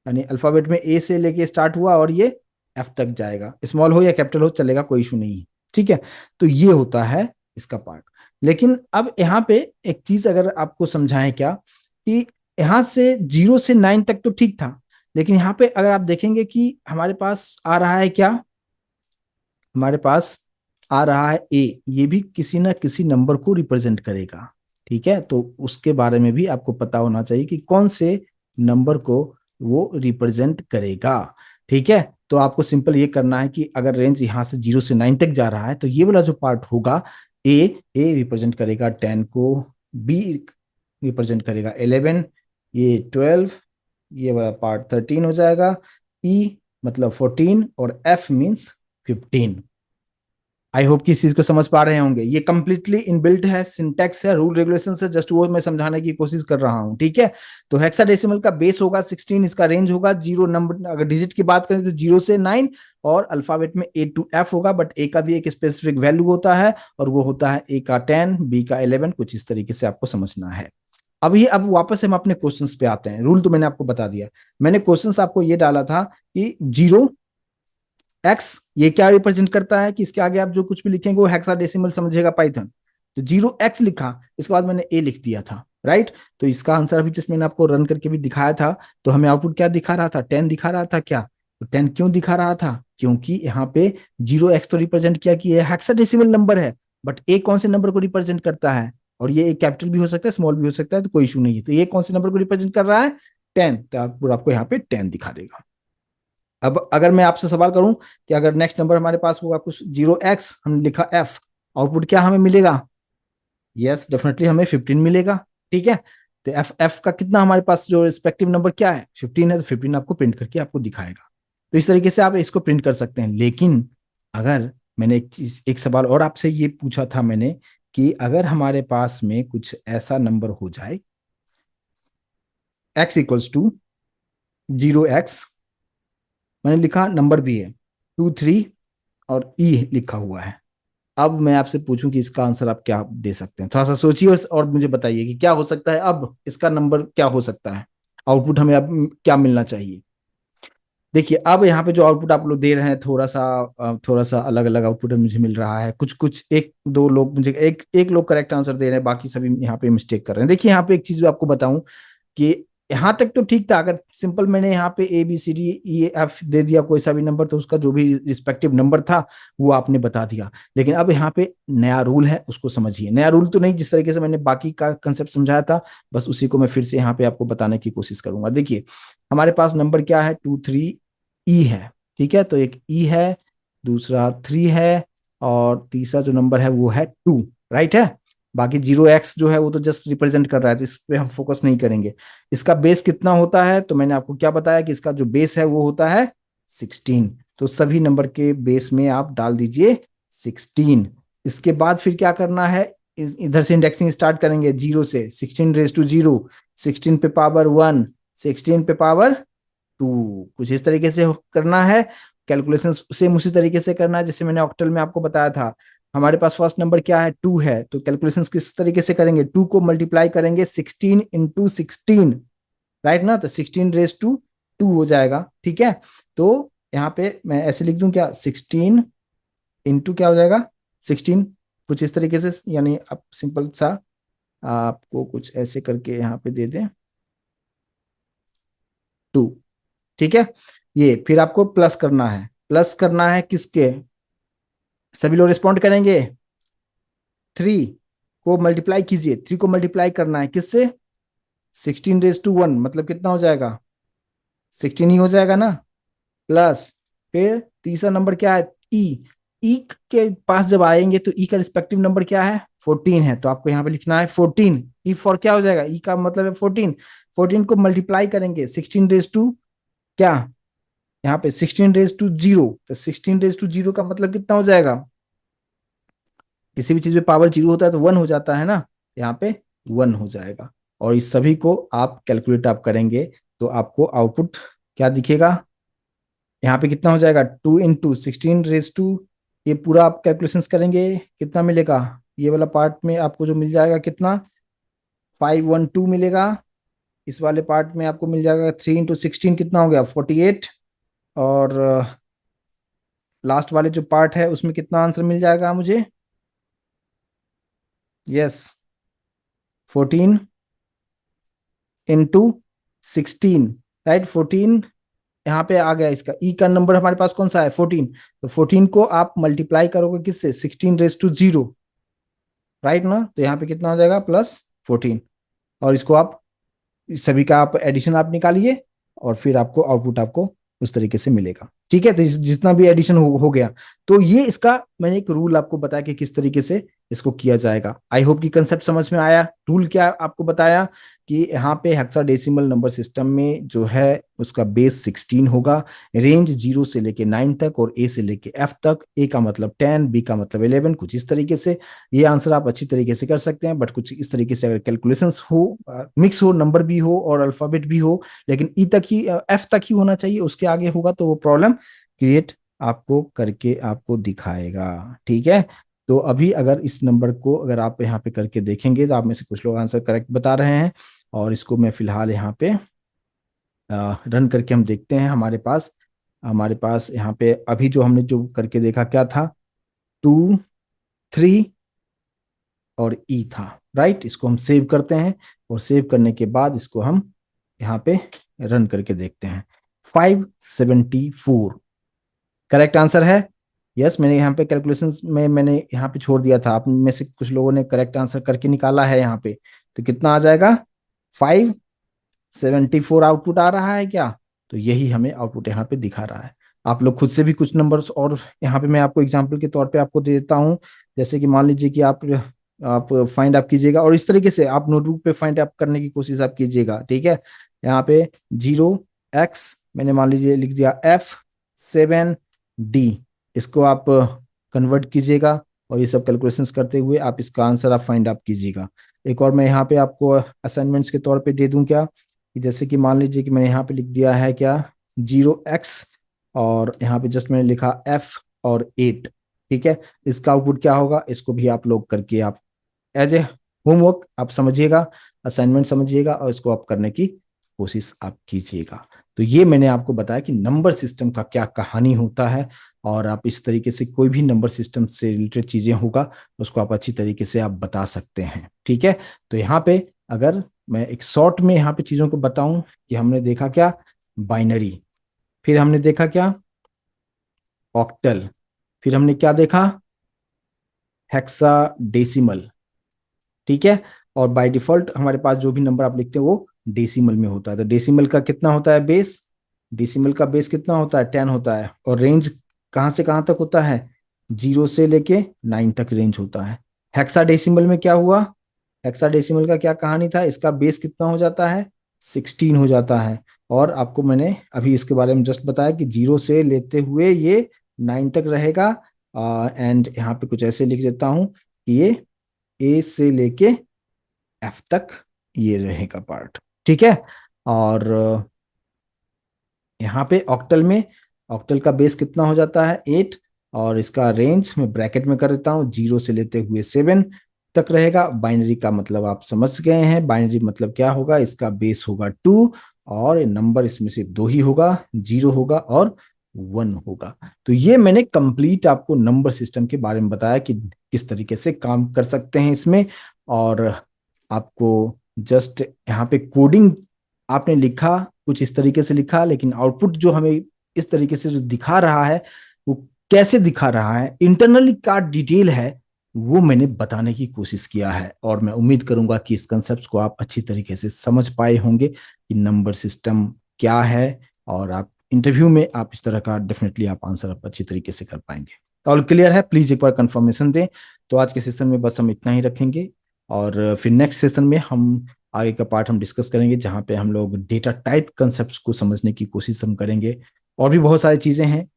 यानी अल्फाबेट में ए से लेके स्टार्ट हुआ और ये एफ तक जाएगा, स्मॉल हो या कैपिटल हो चलेगा, कोई इशू नहीं है। ठीक है, तो ये होता है इसका पार्ट। लेकिन अब यहाँ पे एक चीज अगर आपको समझाएं क्या, कि यहाँ से 0 से 9 तक तो ठीक था, लेकिन यहाँ पे अगर आप देखेंगे कि हमारे पास आ रहा है क्या? हमारे पास आ रहा है ए, ये भी किसी ना किसी नंबर को रिप्रेजेंट करेगा। ठीक है, तो उसके बारे में भी आपको पता होना चाहिए कि कौन से नंबर को वो रिप्रेजेंट करेगा। ठीक है, तो आपको सिंपल ये करना है कि अगर रेंज यहाँ से 0 से 9 तक जा रहा है तो ये वाला जो पार्ट होगा, ए ए रिप्रेजेंट करेगा 10 को, बी रिप्रेजेंट करेगा 11, ये 12, ये वाला पार्ट 13 हो जाएगा, ई मतलब 14, और एफ मीन्स 15। आई होप कि इस चीज को समझ पा रहे होंगे। ये कंप्लीटली इनबिल्ट है, सिंटैक्स है, रूल रेगुलेशन है, जस्ट वो मैं समझाने की कोशिश कर रहा हूं। ठीक है, तो हेक्साडेसिमल का बेस होगा 16, इसका रेंज होगा जीरो नंबर, अगर डिजिट की बात करें तो 0 से 9, और अल्फाबेट में A to F होगा, बट ए का भी एक स्पेसिफिक वैल्यू होता है, और वो होता है ए का 10, बी का 11, कुछ इस तरीके से आपको समझना है। अब वापस हम अपने क्वेश्चंस पे आते हैं। रूल तो मैंने आपको बता दिया, मैंने क्वेश्चंस आपको ये डाला था कि 0x ये क्या रिप्रेजेंट करता है, कि इसके आगे आप जो कुछ भी लिखेंगे वो हेक्साडेसिमल समझेगा पाइथन। तो 0x लिखा, इसके बाद मैंने ए लिख दिया था, राइट। तो इसका आंसर अभी जस्ट मैंने आपको रन करके भी दिखाया था। तो हमें आउटपुट क्या दिखा रहा था? 10 दिखा रहा था क्या? तो 10 क्यों दिखा रहा था? क्योंकि यहाँ पे 0x तो रिप्रेजेंट किया कि ये हेक्साडेसिमल नंबर है, बट ए कौन से नंबर को रिप्रेजेंट करता है? और ये कैपिटल भी हो सकता है, स्मॉल भी हो सकता है, तो कोई इशू नहीं है। तो ये कौन से नंबर को रिप्रेजेंट कर रहा है? 10, तो आपको यहाँ पे 10 दिखा देगा। अब अगर मैं आपसे सवाल करूं कि अगर नेक्स्ट नंबर हमारे पास होगा कुछ 0x, हमने लिखा एफ, आउटपुट क्या हमें मिलेगा? यस, डेफिनेटली हमें 15 मिलेगा। ठीक है, तो एफ एफ का कितना हमारे पास जो रिस्पेक्टिव नंबर क्या है? 15 है, तो 15 आपको प्रिंट करके आपको दिखाएगा। तो इस तरीके से आप इसको प्रिंट कर सकते हैं। लेकिन अगर मैंने एक सवाल और आपसे ये पूछा था मैंने, कि अगर हमारे पास में कुछ ऐसा नंबर हो जाए, x = 0x, मैंने लिखा नंबर भी है 2 3, और ई लिखा हुआ है। अब मैं आपसे पूछूं कि इसका आंसर आप क्या दे सकते हैं? थोड़ा सा सोचिए और मुझे बताइए कि क्या हो सकता है, अब इसका नंबर क्या हो सकता है, आउटपुट हमें अब क्या मिलना चाहिए। देखिए, अब यहाँ पे जो आउटपुट आप लोग दे रहे हैं, थोड़ा सा अलग अलग आउटपुट मुझे मिल रहा है। कुछ कुछ एक दो लोग मुझे, एक एक लोग करेक्ट आंसर दे रहे हैं, बाकी सभी यहाँ पे मिस्टेक कर रहे हैं। देखिए, यहाँ पे एक चीज आपको बताऊं कि यहाँ तक तो ठीक था, अगर सिंपल मैंने यहाँ पे ABCDEF दे दिया कोई सा भी नंबर, तो उसका जो भी रिस्पेक्टिव नंबर था वो आपने बता दिया। लेकिन अब यहाँ पे नया रूल है, उसको समझिए। नया रूल तो नहीं, जिस तरीके से मैंने बाकी का कंसेप्ट समझाया था, बस उसी को मैं फिर से यहाँ पे आपको बताने की कोशिश करूंगा। देखिए, हमारे पास नंबर क्या है? 2 3 ई है। ठीक है, तो एक ई है, दूसरा 3 है, और तीसरा जो नंबर है वो है 2, राइट है। बाकी 0x जो है वो तो जस्ट रिप्रेजेंट कर रहा है, तो इस पे हम फोकस नहीं करेंगे। इसका बेस कितना होता है? तो मैंने आपको क्या बताया कि इसका जो बेस है वो होता है 16। तो सभी नंबर के बेस में आप डाल दीजिए 16। इसके बाद फिर क्या करना है? इधर से इंडेक्सिंग स्टार्ट करेंगे, 0 से 16 रेज टू 0, 16 पे पावर 1, 16 पे पावर 2, कुछ इस तरीके से करना है। कैलकुलेशन सेम उसी तरीके से करना है जैसे मैंने ऑक्टल में आपको बताया था। हमारे पास फर्स्ट नंबर क्या है, 2 है, तो कैलकुलेशन किस तरीके से करेंगे, 2 को मल्टीप्लाई करेंगे 16 × 16, राइट ना, तो 16 रेज टू 2 हो जाएगा, ठीक है। तो यहाँ पे मैं ऐसे लिख दूं क्या, 16 × क्या हो जाएगा, 16, कुछ इस तरीके से, यानी आप सिंपल सा आपको कुछ ऐसे करके यहाँ पे दे दें 2, ठीक है। ये फिर आपको प्लस करना है, प्लस करना है किसके, सभी लोग रिस्पॉन्ड करेंगे, 3 को मल्टीप्लाई कीजिए, 3 को मल्टीप्लाई करना है किससे, 16 रेज टू 1, मतलब कितना हो जाएगा, 16 ही हो जाएगा ना, प्लस फिर तीसरा नंबर क्या है, ई, ई के पास जब आएंगे तो ई का रिस्पेक्टिव नंबर क्या है, 14 है, तो आपको यहाँ पे लिखना है 14, ई फॉर क्या हो जाएगा, ई का मतलब है 14, 14 को मल्टीप्लाई करेंगे 16 रेज टू क्या, यहाँ पे 16 रेज टू 0, तो 16 रेज टू 0 का मतलब कितना हो जाएगा, किसी भी चीज में पावर 0 होता है तो 1 हो जाता है ना, यहाँ पे 1 हो जाएगा। और इस सभी को आप कैलकुलेट आप करेंगे तो आपको आउटपुट क्या दिखेगा, यहाँ पे कितना हो जाएगा, 2 × 16 रेज टू, ये पूरा आप कैलकुलेशंस करेंगे कितना मिलेगा, ये वाला पार्ट में आपको जो मिल जाएगा कितना, 512 मिलेगा, इस वाले पार्ट में आपको मिल जाएगा 3 × 16 कितना हो गया, 48, और लास्ट वाले जो पार्ट है उसमें कितना आंसर मिल जाएगा मुझे, यस 14 × 16, राइट, 14, यहाँ पे आ गया, इसका ई का नंबर हमारे पास कौन सा है, 14, तो 14 को आप मल्टीप्लाई करोगे किससे, 16 रेज टू 0, राइट ना, तो यहाँ पे कितना हो जाएगा, +14, और इसको आप इस सभी का आप एडिशन आप निकालिए और फिर आपको आउटपुट आपको उस तरीके से मिलेगा, ठीक है। तो जितना भी एडिशन हो गया, तो ये इसका मैंने एक रूल आपको बताया कि किस तरीके से इसको किया जाएगा। आई होप कि कंसेप्ट समझ में आया। रूल क्या आपको बताया कि यहाँ पे हेक्साडेसिमल नंबर सिस्टम में जो है उसका बेस 16 होगा, रेंज 0 से लेके 9 तक और ए से लेके एफ तक, ए का मतलब 10, बी का मतलब 11, कुछ इस तरीके से। ये आंसर आप अच्छी तरीके से कर सकते हैं, बट कुछ इस तरीके से अगर कैलकुलेशंस हो, मिक्स हो, नंबर भी हो और अल्फाबेट भी हो, लेकिन ई तक ही, एफ तक ही होना चाहिए, उसके आगे होगा तो वो प्रॉब्लम क्रिएट आपको करके आपको दिखाएगा, ठीक है। तो अभी अगर इस नंबर को अगर आप यहाँ पे करके देखेंगे तो आप में से कुछ लोग आंसर करेक्ट बता रहे हैं, और इसको मैं फिलहाल यहाँ पे रन करके हम देखते हैं। हमारे पास यहाँ पे अभी जो हमने जो करके देखा क्या था, 2, 3 और ई था, राइट। इसको हम सेव करते हैं और सेव करने के बाद इसको हम यहाँ पे रन करके देखते हैं। 574 करेक्ट आंसर है। यस, मैंने यहाँ पे कैलकुलेशंस में मैंने यहाँ पे छोड़ दिया था, आप में से कुछ लोगों ने करेक्ट आंसर करके निकाला है यहाँ पे, तो कितना आ जाएगा, 574 आउटपुट आ रहा है क्या, तो यही हमें आउटपुट यहाँ पे दिखा रहा है। आप लोग खुद से भी कुछ नंबर्स और यहाँ पे मैं आपको एग्जांपल के तौर पे आपको दे देता हूँ। जैसे कि मान लीजिए कि आप फाइंड अप कीजिएगा और इस तरीके से आप नोटबुक पे फाइंड अप करने की कोशिश आप कीजिएगा, ठीक है। यहाँ पे 0x मैंने मान लीजिए लिख दिया, F7D, इसको आप कन्वर्ट कीजिएगा और ये सब कैलकुलेशंस करते हुए आप इसका आंसर आप फाइंड अप कीजिएगा। एक और मैं यहाँ पे आपको असाइनमेंट्स के तौर पे दे दूं क्या, कि जैसे कि मान लीजिए कि मैंने यहाँ पे लिख दिया है क्या, 0x, और यहाँ पे जस्ट मैंने लिखा F और 8, ठीक है। इसका आउटपुट क्या होगा, इसको भी आप लोग करके आप एज ए होमवर्क आप समझिएगा, असाइनमेंट समझिएगा और इसको आप करने की कोशिश आप कीजिएगा। तो ये मैंने आपको बताया कि नंबर सिस्टम का क्या कहानी होता है, और आप इस तरीके से कोई भी नंबर सिस्टम से रिलेटेड चीजें होगा उसको आप अच्छी तरीके से आप बता सकते हैं, ठीक है। तो यहाँ पे अगर मैं एक शॉर्ट में यहाँ पे चीजों को बताऊं कि हमने देखा क्या, बाइनरी, फिर हमने देखा क्या, ऑक्टल, फिर हमने क्या देखा, हेक्साडेसिमल, ठीक है। और बाय डिफॉल्ट हमारे पास जो भी नंबर आप लिखते हैं वो डेसिमल में होता है। तो डेसिमल का कितना होता है बेस, डेसिमल का बेस कितना होता है, 10 होता है, और रेंज कहाँ से कहाँ तक होता है, 0 से लेके 9 तक रेंज होता है। हेक्साडेसिमल में क्या हुआ, हेक्साडेसिमल का क्या कहानी था, इसका बेस कितना हो जाता है, 16 हो जाता है। और आपको मैंने अभी इसके बारे में जस्ट बताया कि 0 से लेते हुए ये 9 तक रहेगा। एंड यहाँ पे कुछ ऐसे लिख देता हूँ कि ये ए से लेके एफ तक ये रहेगा पार्ट। ठीक है। और यहाँ पे ऑक्टल में, ऑक्टल का बेस कितना हो जाता है 8, और इसका रेंज मैं ब्रैकेट में कर देता हूँ, 0 से लेते हुए 7 तक रहेगा। बाइनरी का मतलब आप समझ गए हैं, बाइनरी मतलब क्या होगा, इसका बेस होगा 2, और नंबर इसमें से दो ही होगा, 0 होगा और 1 होगा। तो ये मैंने कंप्लीट आपको नंबर सिस्टम के बारे में बताया कि किस तरीके से काम कर सकते हैं इसमें। और आपको जस्ट यहाँ पे कोडिंग आपने लिखा, कुछ इस तरीके से लिखा, लेकिन आउटपुट जो हमें इस तरीके से जो दिखा रहा है, वो कैसे दिखा रहा है, इंटरनली क्या डिटेल है, वो मैंने बताने की कोशिश किया है। और मैं उम्मीद करूंगा कि इस कंसेप्ट को आप अच्छी तरीके से समझ पाए होंगे कि नंबर सिस्टम क्या है, और आप इंटरव्यू में आप इस तरह का डेफिनेटली आप आंसर आप अच्छी तरीके से कर पाएंगे। तो ऑल क्लियर है? प्लीज एक बार कंफर्मेशन दें। तो आज के सेशन में बस हम इतना ही रखेंगे, और फिर नेक्स्ट सेशन में हम आगे का पार्ट हम डिस्कस करेंगे, जहाँ पे हम लोग डेटा टाइप कंसेप्ट को समझने की कोशिश हम करेंगे। और भी बहुत सारी चीजें हैं,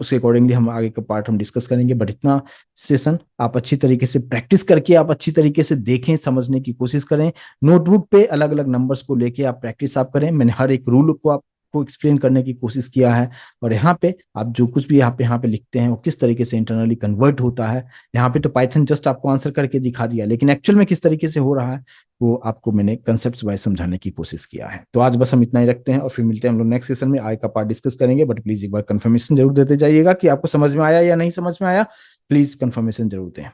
उसके अकॉर्डिंगली हम आगे का पार्ट हम डिस्कस करेंगे। बट इतना सेशन आप अच्छी तरीके से प्रैक्टिस करके आप अच्छी तरीके से देखें, समझने की कोशिश करें। नोटबुक पे अलग अलग नंबर्स को लेके आप प्रैक्टिस आप करें। मैंने हर एक रूल को आपको एक्सप्लेन करने की कोशिश किया है। और यहाँ पे आप जो कुछ भी यहाँ पे लिखते हैं वो किस तरीके से इंटरनली कन्वर्ट होता है। यहाँ पे तो पाइथन जस्ट आपको आंसर करके दिखा दिया, लेकिन एक्चुअल में किस तरीके से हो रहा है वो आपको मैंने कंसेप्ट वाइज समझाने की कोशिश किया है। तो आज बस हम इतना ही रखते हैं, और फिर मिलते हैं हम लोग नेक्स्ट सेशन में, आगे का पार्ट डिस्कस करेंगे। बट प्लीज एक बार कंफर्मेशन जरूर देते जाइएगा कि आपको समझ में आया या नहीं समझ में आया। प्लीज कंफर्मेशन जरूर दें।